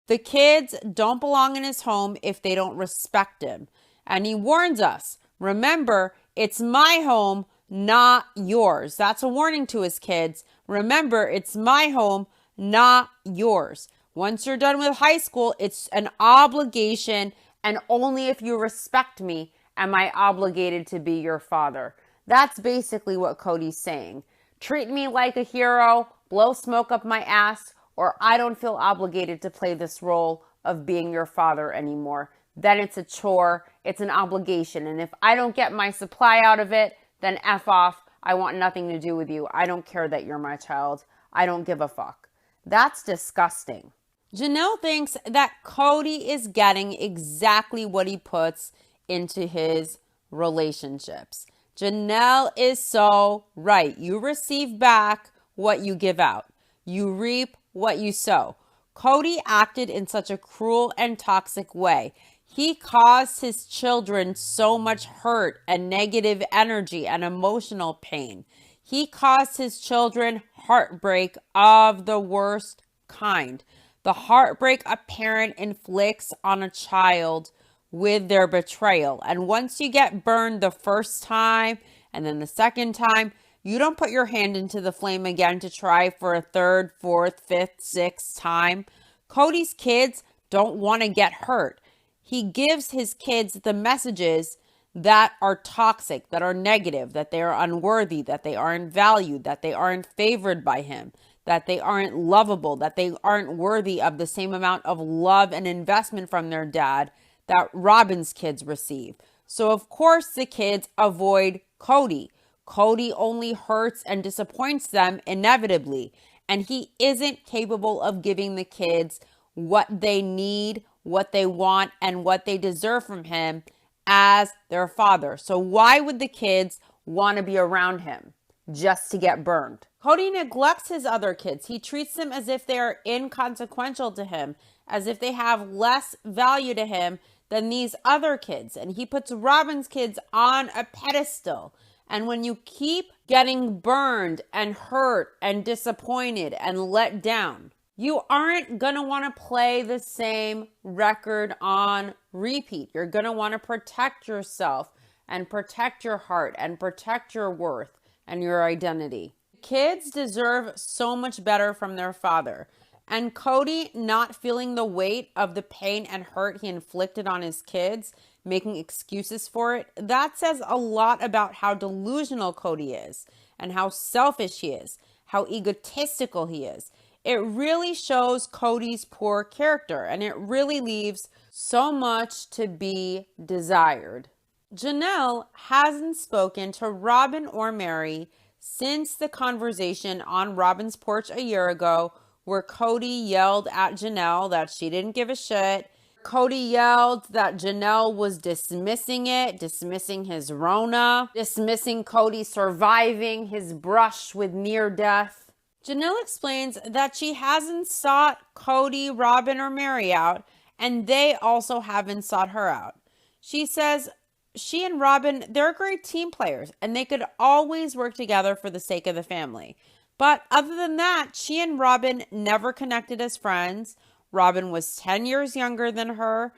the kids don't belong in his home if they don't respect him. And he warns us, remember, it's my home, not yours. That's a warning to his kids. Remember, it's my home, not yours. Once you're done with high school, it's an obligation, and only if you respect me am I obligated to be your father. That's basically what Cody's saying. Treat me like a hero, blow smoke up my ass, or I don't feel obligated to play this role of being your father anymore. Then it's a chore, it's an obligation. And if I don't get my supply out of it, then F off. I want nothing to do with you. I don't care that you're my child. I don't give a fuck. That's disgusting. Janelle thinks that Cody is getting exactly what he puts into his relationships. Janelle is so right. You receive back what you give out. You reap what you sow. Cody acted in such a cruel and toxic way. He caused his children so much hurt and negative energy and emotional pain. He caused his children heartbreak of the worst kind. The heartbreak a parent inflicts on a child with their betrayal. And once you get burned the first time and then the second time, you don't put your hand into the flame again to try for a third, fourth, fifth, sixth time. Cody's kids don't want to get hurt. He gives his kids the messages that are toxic, that are negative, that they are unworthy, that they aren't valued, that they aren't favored by him, that they aren't lovable, that they aren't worthy of the same amount of love and investment from their dad that Robin's kids receive. So of course the kids avoid Cody. Cody only hurts and disappoints them inevitably, and he isn't capable of giving the kids what they need, what they want, and what they deserve from him as their father. So why would the kids want to be around him? Just to get burned. Cody neglects his other kids. He treats them as if they are inconsequential to him, as if they have less value to him than these other kids. And he puts Robin's kids on a pedestal. And when you keep getting burned and hurt and disappointed and let down, you aren't going to want to play the same record on repeat. You're going to want to protect yourself and protect your heart and protect your worth and your identity. Kids deserve so much better from their father. And Cody not feeling the weight of the pain and hurt he inflicted on his kids, making excuses for it, that says a lot about how delusional Cody is and how selfish he is, how egotistical he is. It really shows Cody's poor character, and it really leaves so much to be desired. Janelle hasn't spoken to Robin or Mary since the conversation on Robin's porch a year ago where Cody yelled at Janelle that she didn't give a shit. Cody yelled that Janelle was dismissing it, dismissing his Rona, dismissing Cody surviving his brush with near death. Janelle explains that she hasn't sought Cody, Robin, or Mary out, and they also haven't sought her out. She says she and Robin, they're great team players, and they could always work together for the sake of the family. But other than that, she and Robin never connected as friends. Robin was 10 years younger than her.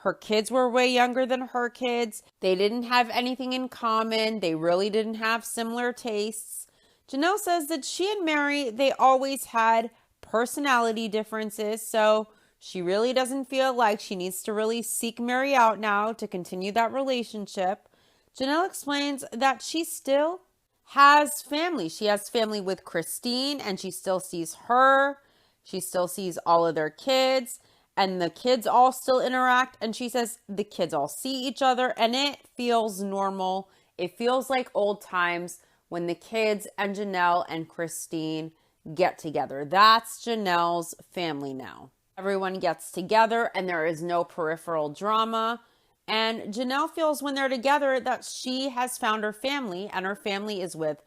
Her kids were way younger than her kids. They didn't have anything in common. They really didn't have similar tastes. Janelle says that she and Mary, they always had personality differences, so she really doesn't feel like she needs to really seek Mary out now to continue that relationship. Janelle explains that she still has family. She has family with Christine, and she still sees her. She still sees all of their kids, and the kids all still interact. And she says the kids all see each other, and it feels normal. It feels like old times when the kids and Janelle and Christine get together. That's Janelle's family now. Everyone gets together and there is no peripheral drama. And Janelle feels when they're together that she has found her family, and her family is with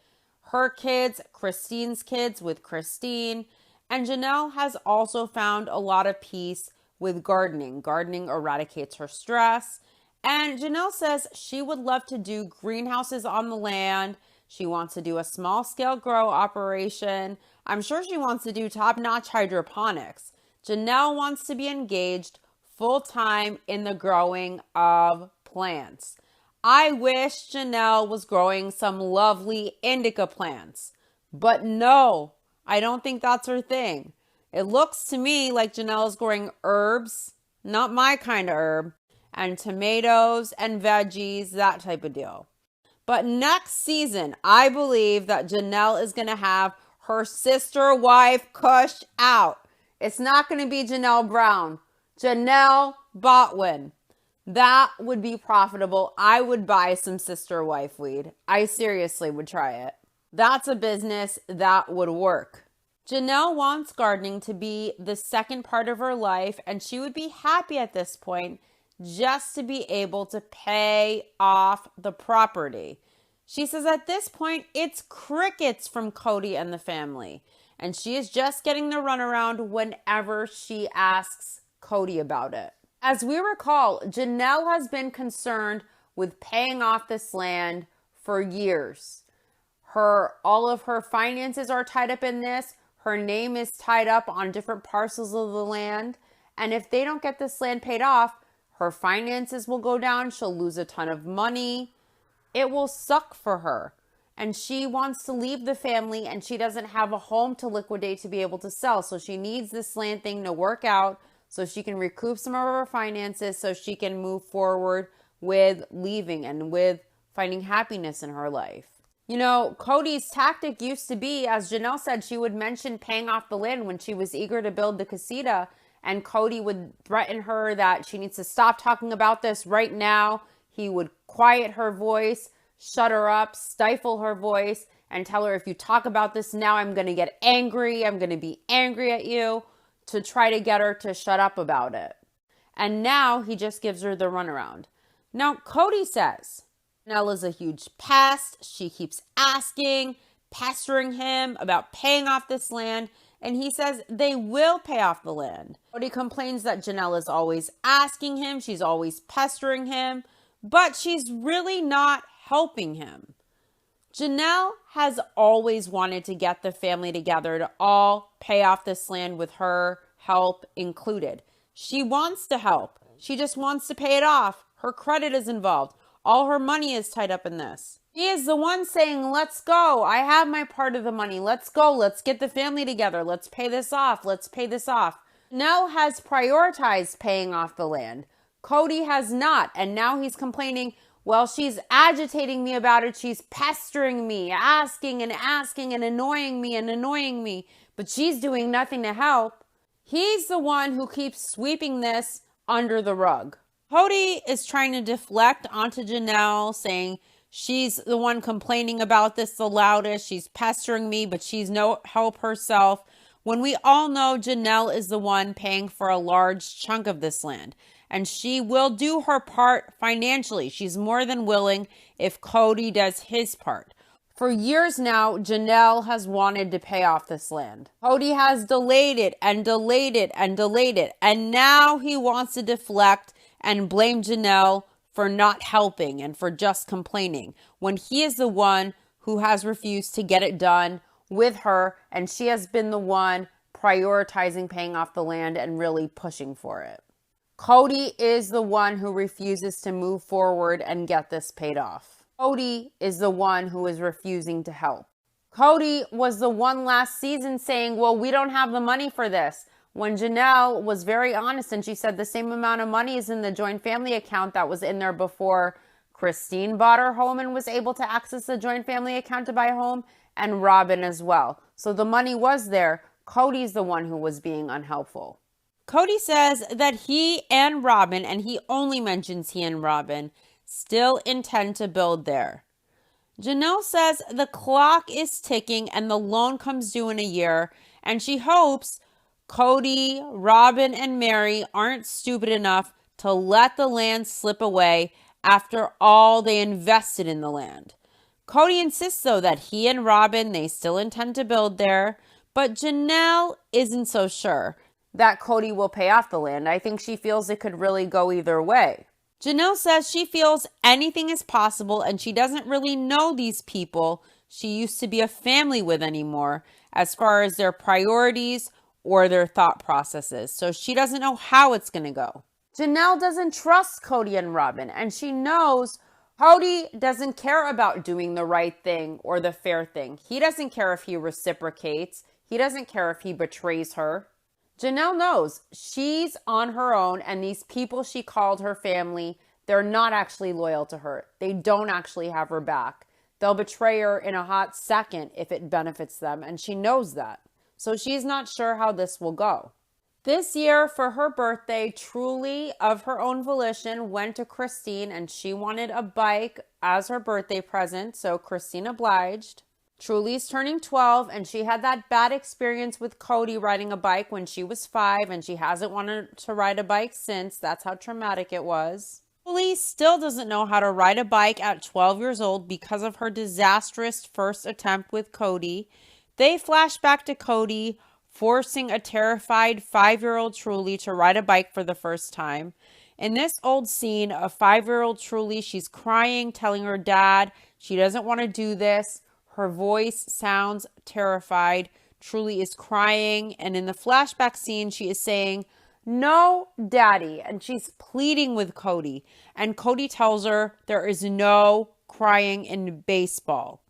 her kids, Christine's kids with Christine. And Janelle has also found a lot of peace with gardening. Gardening eradicates her stress. And Janelle says she would love to do greenhouses on the land. She wants to do a small scale grow operation. I'm sure she wants to do top-notch hydroponics. Janelle wants to be engaged full-time in the growing of plants. I wish Janelle was growing some lovely indica plants, but no, I don't think that's her thing. It looks to me like Janelle is growing herbs, not my kind of herb, and tomatoes and veggies, that type of deal. But next season, I believe that Janelle is going to have her sister wife Kush out. It's not going to be Janelle Brown. Janelle Botwin. That would be profitable. I would buy some sister wife weed. I seriously would try it. That's a business that would work. Janelle wants gardening to be the second part of her life, and she would be happy at this point just to be able to pay off the property. She says at this point, it's crickets from Cody and the family. And she is just getting the runaround whenever she asks Cody about it. As we recall, Janelle has been concerned with paying off this land for years. All of her finances are tied up in this. Her name is tied up on different parcels of the land. And if they don't get this land paid off, her finances will go down. She'll lose a ton of money. It will suck for her. And she wants to leave the family, and she doesn't have a home to liquidate to be able to sell. So she needs this land thing to work out so she can recoup some of her finances so she can move forward with leaving and with finding happiness in her life. You know, Cody's tactic used to be, as Janelle said, she would mention paying off the land when she was eager to build the casita, and Cody would threaten her that she needs to stop talking about this right now. He would quiet her voice, shut her up, stifle her voice, and tell her, if you talk about this now, I'm going to get angry. I'm going to be angry at you, to try to get her to shut up about it. And now he just gives her the runaround. Now, Cody says Janelle is a huge pest. She keeps asking, pestering him about paying off this land. And he says they will pay off the land. Cody complains that Janelle is always asking him. She's always pestering him. But she's really not helping him. Janelle has always wanted to get the family together to all pay off this land with her help included. She wants to help. She just wants to pay it off. Her credit is involved. All her money is tied up in this. He is the one saying, let's go. I have my part of the money. Let's go. Let's get the family together. Let's pay this off. Let's pay this off. Janelle has prioritized paying off the land. Cody has not. And now he's complaining, well, she's agitating me about it. She's pestering me, asking and annoying me, but she's doing nothing to help. He's the one who keeps sweeping this under the rug. Cody is trying to deflect onto Janelle, saying she's the one complaining about this the loudest. She's pestering me, but she's no help herself. When we all know Janelle is the one paying for a large chunk of this land. And she will do her part financially. She's more than willing if Cody does his part. For years now, Janelle has wanted to pay off this land. Cody has delayed it and delayed it and delayed it. And now he wants to deflect and blame Janelle for not helping and for just complaining, when he is the one who has refused to get it done with her, and she has been the one prioritizing paying off the land and really pushing for it. Cody is the one who refuses to move forward and get this paid off. Cody is the one who is refusing to help. Cody was the one last season saying, well, we don't have the money for this. When Janelle was very honest and she said the same amount of money is in the joint family account that was in there before Christine bought her home and was able to access the joint family account to buy a home, and Robin as well. So the money was there. Cody's the one who was being unhelpful. Cody says that he and Robin, and he only mentions he and Robin, still intend to build there. Janelle says the clock is ticking and the loan comes due in a year, and she hopes Cody, Robin, and Mary aren't stupid enough to let the land slip away after all they invested in the land. Cody insists, though, that he and Robin, they still intend to build there, but Janelle isn't so sure that Cody will pay off the land. I think she feels it could really go either way. Janelle says she feels anything is possible and she doesn't really know these people she used to be a family with anymore as far as their priorities or their thought processes. So she doesn't know how it's going to go. Janelle doesn't trust Cody and Robin, and she knows Cody doesn't care about doing the right thing or the fair thing. He doesn't care if he reciprocates. He doesn't care if he betrays her. Janelle knows she's on her own, and these people she called her family, they're not actually loyal to her. They don't actually have her back. They'll betray her in a hot second if it benefits them, and she knows that. So she's not sure how this will go. This year, for her birthday, Truly, of her own volition, went to Christine, and she wanted a bike as her birthday present, so Christine obliged. Truly's turning 12, and she had that bad experience with Cody riding a bike when she was 5, and she hasn't wanted to ride a bike since. That's how traumatic it was. Truly still doesn't know how to ride a bike at 12 years old because of her disastrous first attempt with Cody. They flash back to Cody forcing a terrified 5-year-old Truly to ride a bike for the first time. In this old scene of 5-year-old Truly, she's crying, telling her dad she doesn't want to do this. Her voice sounds terrified. Truly is crying, and in the flashback scene, she is saying, "No, Daddy," and she's pleading with Cody, and Cody tells her there is no crying in baseball.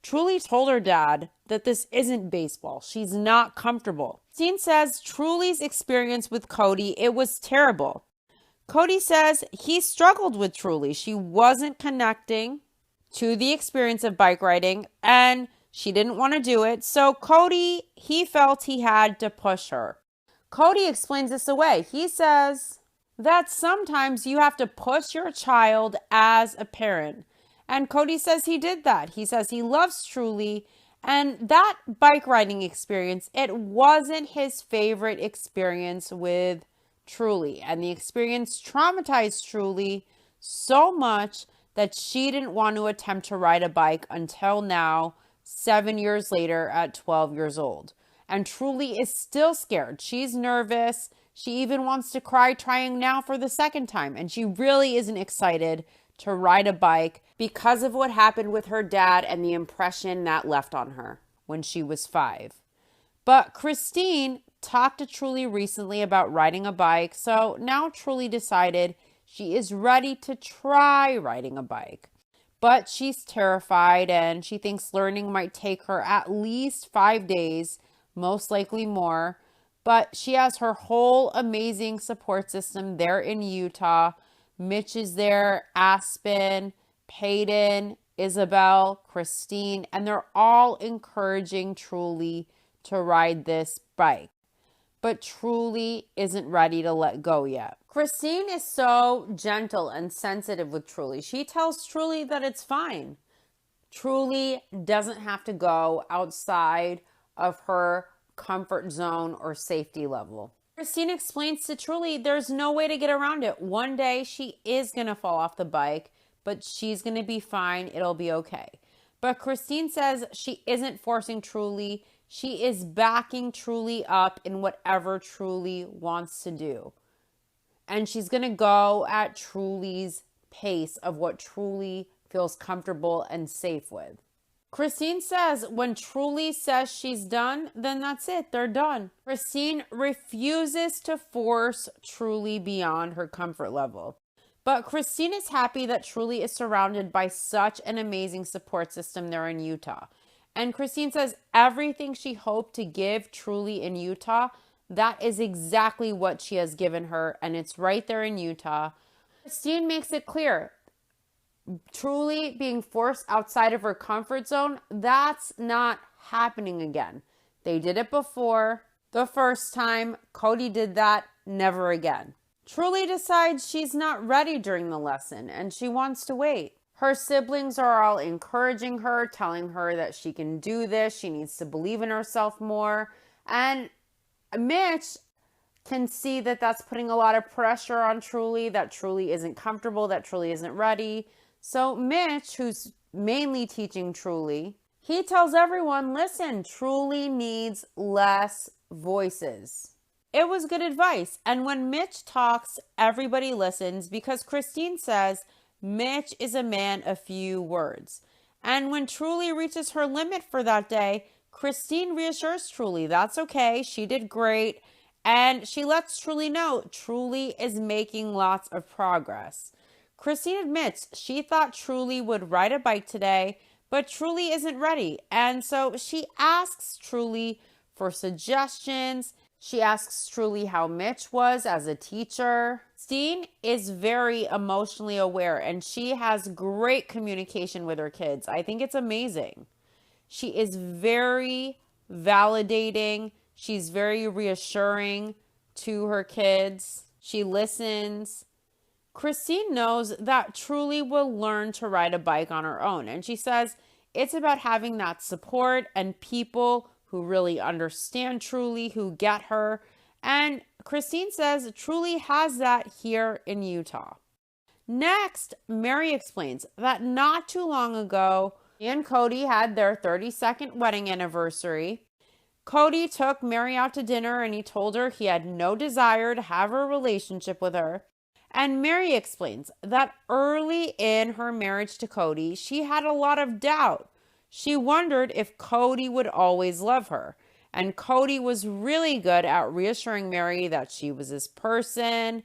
Truly told her dad that this isn't baseball. She's not comfortable. Christine says Truly's experience with Cody, it was terrible. Cody says he struggled with Truly. She wasn't connecting to the experience of bike riding, and she didn't want to do it. So Cody, he felt he had to push her. Cody explains this away. He says that sometimes you have to push your child as a parent. And Cody says he did that. He says he loves Truly. And that bike riding experience, it wasn't his favorite experience with Truly. And the experience traumatized Truly so much that she didn't want to attempt to ride a bike until now, 7 years later at 12 years old. And Truly is still scared. She's nervous. She even wants to cry trying now for the second time. And she really isn't excited to ride a bike because of what happened with her dad and the impression that left on her when she was 5. But Christine talked to Truly recently about riding a bike. So now Truly decided she is ready to try riding a bike. But she's terrified and she thinks learning might take her at least 5 days, most likely more. But she has her whole amazing support system there in Utah. Mitch is there, Aspen, Peyton, Isabel, Christine, and they're all encouraging Truly to ride this bike. But Truly isn't ready to let go yet. Christine is so gentle and sensitive with Truly. She tells Truly that it's fine. Truly doesn't have to go outside of her comfort zone or safety level. Christine explains to Truly there's no way to get around it. One day she is going to fall off the bike, but she's going to be fine. It'll be okay. But Christine says she isn't forcing Truly. She is backing Truly up in whatever Truly wants to do. And she's going to go at Truly's pace of what Truly feels comfortable and safe with. Christine says when Truly says she's done, then that's it. They're done. Christine refuses to force Truly beyond her comfort level. But Christine is happy that Truly is surrounded by such an amazing support system there in Utah. And Christine says everything she hoped to give Truly in Utah, that is exactly what she has given her, and it's right there in Utah. Christine makes it clear, Truly being forced outside of her comfort zone, that's not happening again. They did it before. The first time Cody did that, never again. Truly decides she's not ready during the lesson and she wants to wait. Her siblings are all encouraging her, telling her that she can do this. She needs to believe in herself more. And Mitch can see that that's putting a lot of pressure on Truly, that Truly isn't comfortable, that Truly isn't ready. So Mitch, who's mainly teaching Truly, he tells everyone, listen, Truly needs less voices. It was good advice. And when Mitch talks, everybody listens because Christine says Mitch is a man of few words. And when Truly reaches her limit for that day, Christine reassures Truly that's okay. She did great. And she lets Truly know Truly is making lots of progress. Christine admits she thought Truly would ride a bike today, but Truly isn't ready. And so she asks Truly for suggestions. She asks Truly how Mitch was as a teacher. Christine is very emotionally aware and she has great communication with her kids. I think it's amazing. She is very validating. She's very reassuring to her kids. She listens. Christine knows that Truly will learn to ride a bike on her own. And she says it's about having that support and people who really understand Truly, who get her. And Christine says Truly has that here in Utah. Next, Mary explains that not too long ago, she and Cody had their 32nd wedding anniversary. Cody took Mary out to dinner and he told her he had no desire to have a relationship with her. And Mary explains that early in her marriage to Cody, she had a lot of doubt. She wondered if Cody would always love her. And Cody was really good at reassuring Mary that she was his person,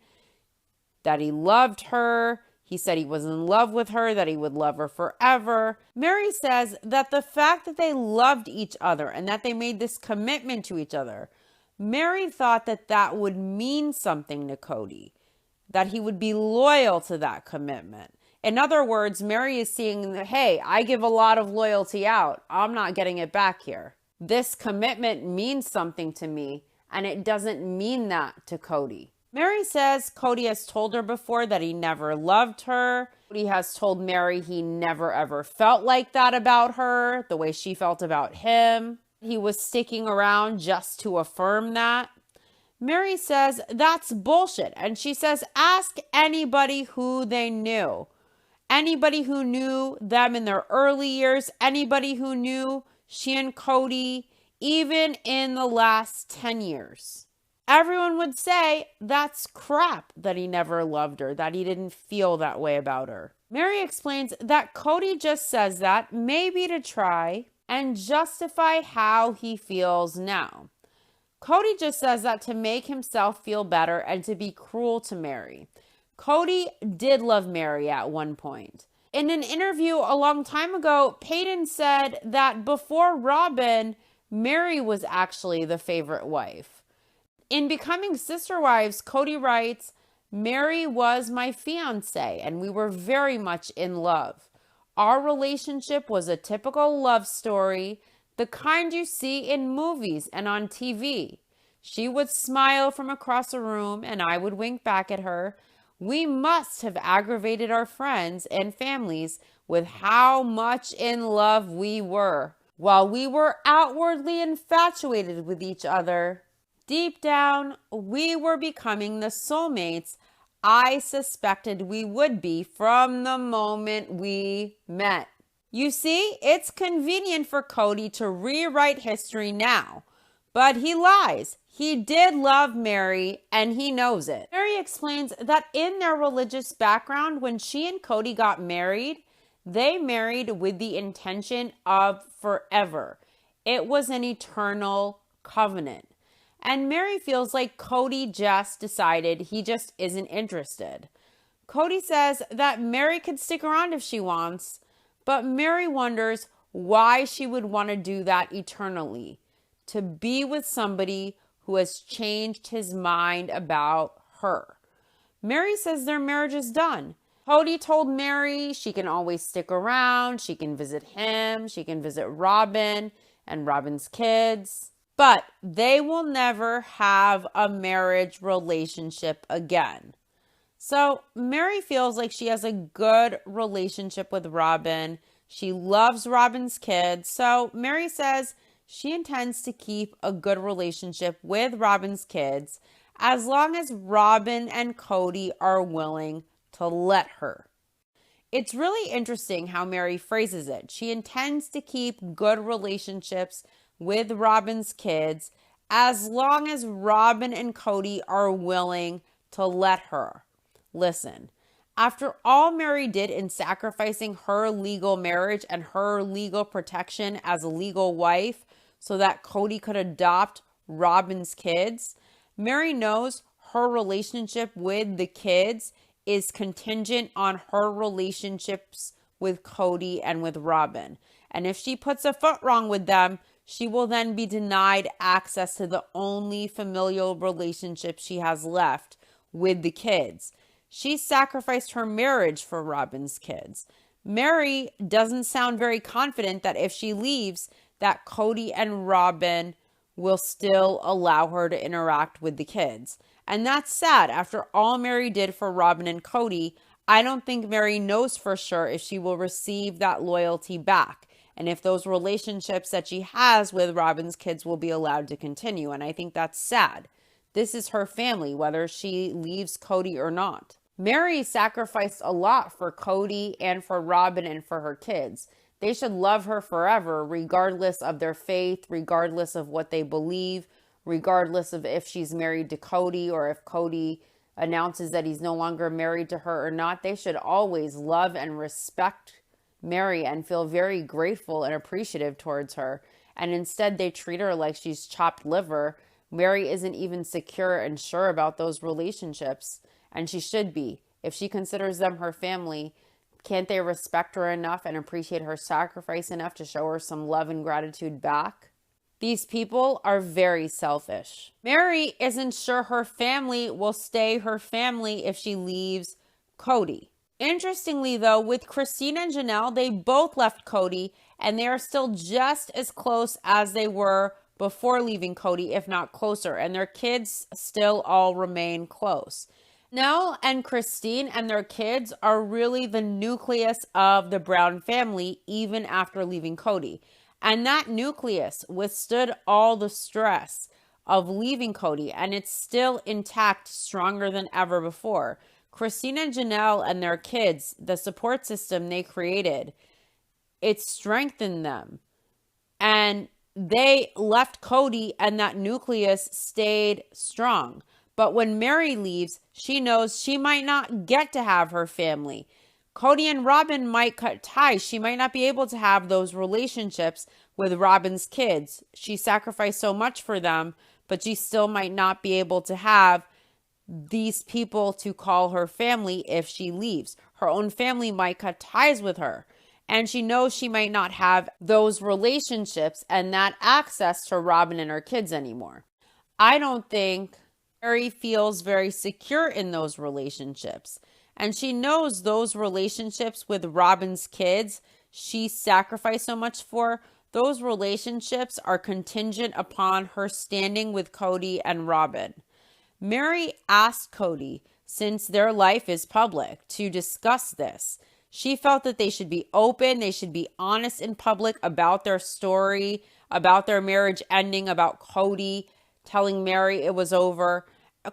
that he loved her. He said he was in love with her, that he would love her forever. Mary says that the fact that they loved each other and that they made this commitment to each other, Mary thought that that would mean something to Cody, that he would be loyal to that commitment. In other words, Mary is seeing, hey, I give a lot of loyalty out. I'm not getting it back here. This commitment means something to me, and it doesn't mean that to Cody. Mary says Cody has told her before that he never loved her. Cody has told Mary he never ever felt like that about her, the way she felt about him. He was sticking around just to affirm that. Mary says that's bullshit. And she says, ask anybody who they knew. Anybody who knew them in their early years, anybody who knew she and Cody, even in the last 10 years. Everyone would say that's crap that he never loved her, that he didn't feel that way about her. Mary explains that Cody just says that maybe to try and justify how he feels now. Cody just says that to make himself feel better and to be cruel to Mary. Cody did love Mary at one point. In an interview a long time ago, Peyton said that before Robin, Mary was actually the favorite wife. In Becoming Sister Wives, Cody writes, Mary was my fiance and we were very much in love. Our relationship was a typical love story, the kind you see in movies and on TV. She would smile from across a room and I would wink back at her. We must have aggravated our friends and families with how much in love we were. While we were outwardly infatuated with each other, deep down, we were becoming the soulmates I suspected we would be from the moment we met. You see, it's convenient for Cody to rewrite history now. But he lies. He did love Mary, and he knows it. Mary explains that in their religious background, when she and Cody got married, they married with the intention of forever. It was an eternal covenant. And Mary feels like Cody just decided he just isn't interested. Cody says that Mary could stick around if she wants, but Mary wonders why she would want to do that eternally. To be with somebody who has changed his mind about her. Mary says their marriage is done. Cody told Mary she can always stick around, she can visit him, she can visit Robin and Robin's kids, but they will never have a marriage relationship again. So Mary feels like she has a good relationship with Robin. She loves Robin's kids. So Mary says she intends to keep a good relationship with Robin's kids as long as Robin and Cody are willing to let her. It's really interesting how Mary phrases it. She intends to keep good relationships with Robin's kids as long as Robin and Cody are willing to let her. Listen, after all Mary did in sacrificing her legal marriage and her legal protection as a legal wife so that Cody could adopt Robin's kids, Mary knows her relationship with the kids is contingent on her relationships with Cody and with Robin. And if she puts a foot wrong with them, she will then be denied access to the only familial relationship she has left with the kids. She sacrificed her marriage for Robin's kids. Mary doesn't sound very confident that if she leaves, that Cody and Robin will still allow her to interact with the kids. And that's sad. After all Mary did for Robin and Cody, I don't think Mary knows for sure if she will receive that loyalty back. And if those relationships that she has with Robin's kids will be allowed to continue. And I think that's sad. This is her family, whether she leaves Cody or not. Mary sacrificed a lot for Cody and for Robin and for her kids. They should love her forever, regardless of their faith, regardless of what they believe, regardless of if she's married to Cody or if Cody announces that he's no longer married to her or not. They should always love and respect Mary and feel very grateful and appreciative towards her. And instead, they treat her like she's chopped liver. Mary isn't even secure and sure about those relationships, and she should be. If she considers them her family, can't they respect her enough and appreciate her sacrifice enough to show her some love and gratitude back? These people are very selfish. Mary isn't sure her family will stay her family if she leaves Cody. Interestingly, though, with Christine and Janelle, they both left Cody, and they are still just as close as they were before leaving Cody, if not closer, and their kids still all remain close. Nell and Christine and their kids are really the nucleus of the Brown family, even after leaving Cody. And that nucleus withstood all the stress of leaving Cody, and it's still intact, stronger than ever before. Christine and Janelle and their kids, the support system they created, it strengthened them. And they left Cody, and that nucleus stayed strong. But when Mary leaves, she knows she might not get to have her family. Cody and Robin might cut ties. She might not be able to have those relationships with Robin's kids. She sacrificed so much for them, but she still might not be able to have these people to call her family if she leaves. Her own family might cut ties with her. And she knows she might not have those relationships and that access to Robin and her kids anymore. I don't think Mary feels very secure in those relationships. And she knows those relationships with Robin's kids she sacrificed so much for, those relationships are contingent upon her standing with Cody and Robin. Mary asked Cody, since their life is public, to discuss this. She felt that they should be open, they should be honest in public about their story, about their marriage ending, about Cody telling Mary it was over.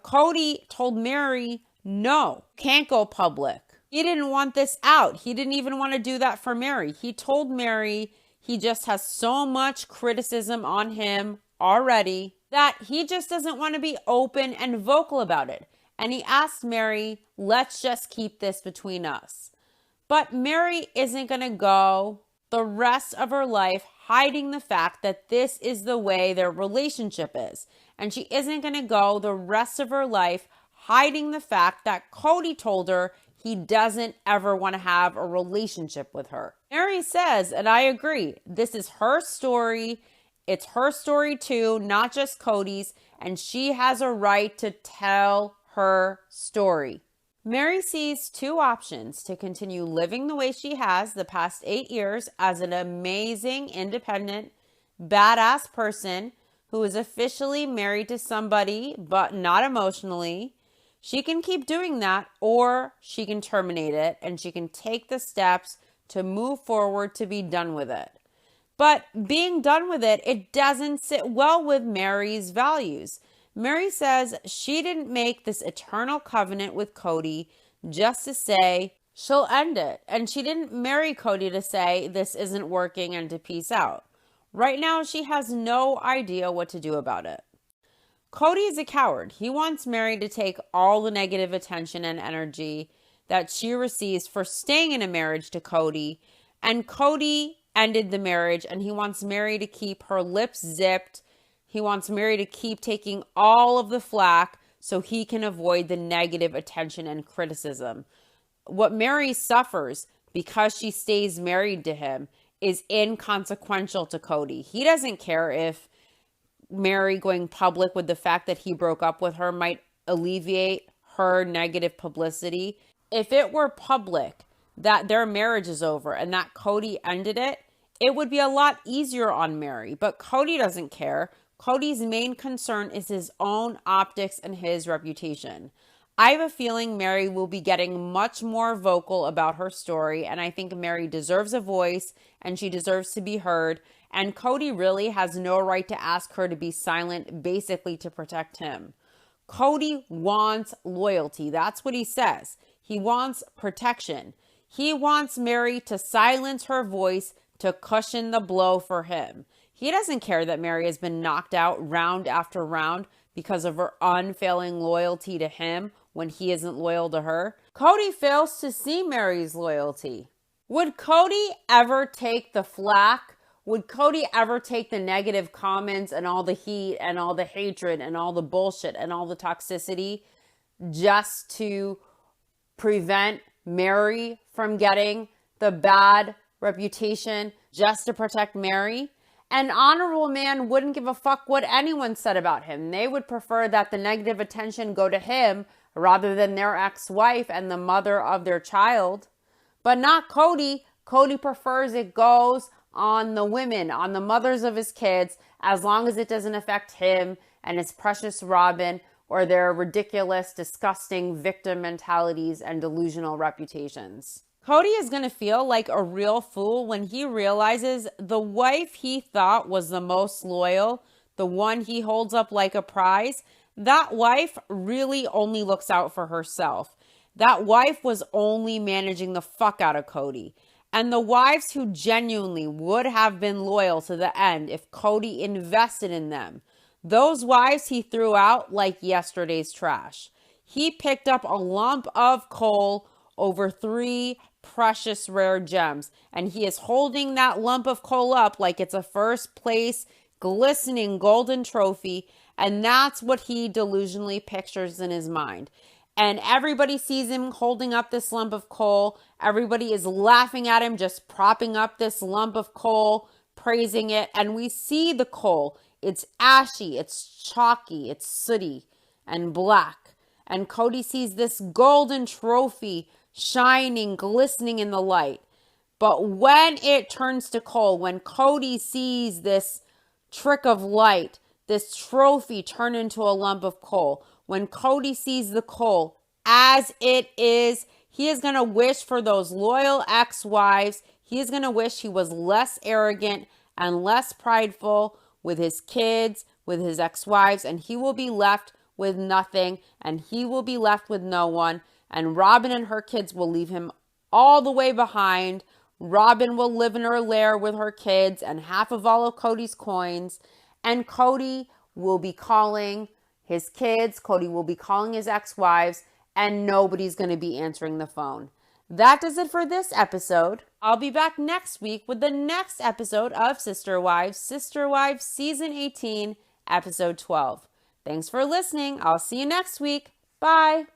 Cody told Mary, no, can't go public. He didn't want this out. He didn't even want to do that for Mary. He told Mary he just has so much criticism on him already that he just doesn't want to be open and vocal about it. And he asked Mary, let's just keep this between us. But Mary isn't going to go the rest of her life hiding the fact that this is the way their relationship is. And she isn't going to go the rest of her life hiding the fact that Cody told her he doesn't ever want to have a relationship with her. Mary says, and I agree, this is her story. It's her story too, not just Cody's, and she has a right to tell her story. Mary sees two options: to continue living the way she has the past 8 years as an amazing, independent, badass person who is officially married to somebody, but not emotionally. She can keep doing that, or she can terminate it, and she can take the steps to move forward to be done with it. But being done with it, it doesn't sit well with Mary's values. Mary says she didn't make this eternal covenant with Cody just to say she'll end it. And she didn't marry Cody to say this isn't working and to peace out. Right now, she has no idea what to do about it. Cody is a coward. He wants Mary to take all the negative attention and energy that she receives for staying in a marriage to Cody. And Cody ended the marriage, and he wants Mary to keep her lips zipped. He wants Mary to keep taking all of the flack so he can avoid the negative attention and criticism. What Mary suffers because she stays married to him is inconsequential to Cody. He doesn't care if Mary going public with the fact that he broke up with her might alleviate her negative publicity. If it were public that their marriage is over and that Cody ended it, it would be a lot easier on Mary. But Cody doesn't care. Cody's main concern is his own optics and his reputation. I have a feeling Mary will be getting much more vocal about her story, and I think Mary deserves a voice and she deserves to be heard. And Cody really has no right to ask her to be silent, basically to protect him. Cody wants loyalty. That's what he says. He wants protection. He wants Mary to silence her voice to cushion the blow for him. He doesn't care that Mary has been knocked out round after round because of her unfailing loyalty to him when he isn't loyal to her. Cody fails to see Mary's loyalty. Would Cody ever take the flack? Would Cody ever take the negative comments and all the heat and all the hatred and all the bullshit and all the toxicity just to prevent Mary from getting the bad reputation, just to protect Mary? An honorable man wouldn't give a fuck what anyone said about him. They would prefer that the negative attention go to him rather than their ex-wife and the mother of their child. But not Cody. Cody prefers it goes on the women, on the mothers of his kids, as long as it doesn't affect him and his precious Robin or their ridiculous, disgusting victim mentalities and delusional reputations. Cody is going to feel like a real fool when he realizes the wife he thought was the most loyal, the one he holds up like a prize, that wife really only looks out for herself. That wife was only managing the fuck out of Cody. And the wives who genuinely would have been loyal to the end if Cody invested in them, those wives he threw out like yesterday's trash. He picked up a lump of coal over 3 precious rare gems, and he is holding that lump of coal up like it's a first place glistening golden trophy, and that's what he delusionally pictures in his mind. And everybody sees him holding up this lump of coal. Everybody is laughing at him, just propping up this lump of coal, praising it. And we see the coal. It's ashy, it's chalky, it's sooty and black. And Cody sees this golden trophy shining, glistening in the light. But when it turns to coal, when Cody sees this trick of light, this trophy turn into a lump of coal, when Cody sees the coal as it is, he is going to wish for those loyal ex-wives. He is going to wish he was less arrogant and less prideful with his kids, with his ex-wives, and he will be left with nothing, and he will be left with no one. and Robin and her kids will leave him all the way behind. Robin will live in her lair with her kids and half of all of Cody's coins, and Cody will be calling his kids, Cody will be calling his ex-wives, and nobody's going to be answering the phone. That does it for this episode. I'll be back next week with the next episode of Sister Wives Season 18, Episode 12. Thanks for listening. I'll see you next week. Bye.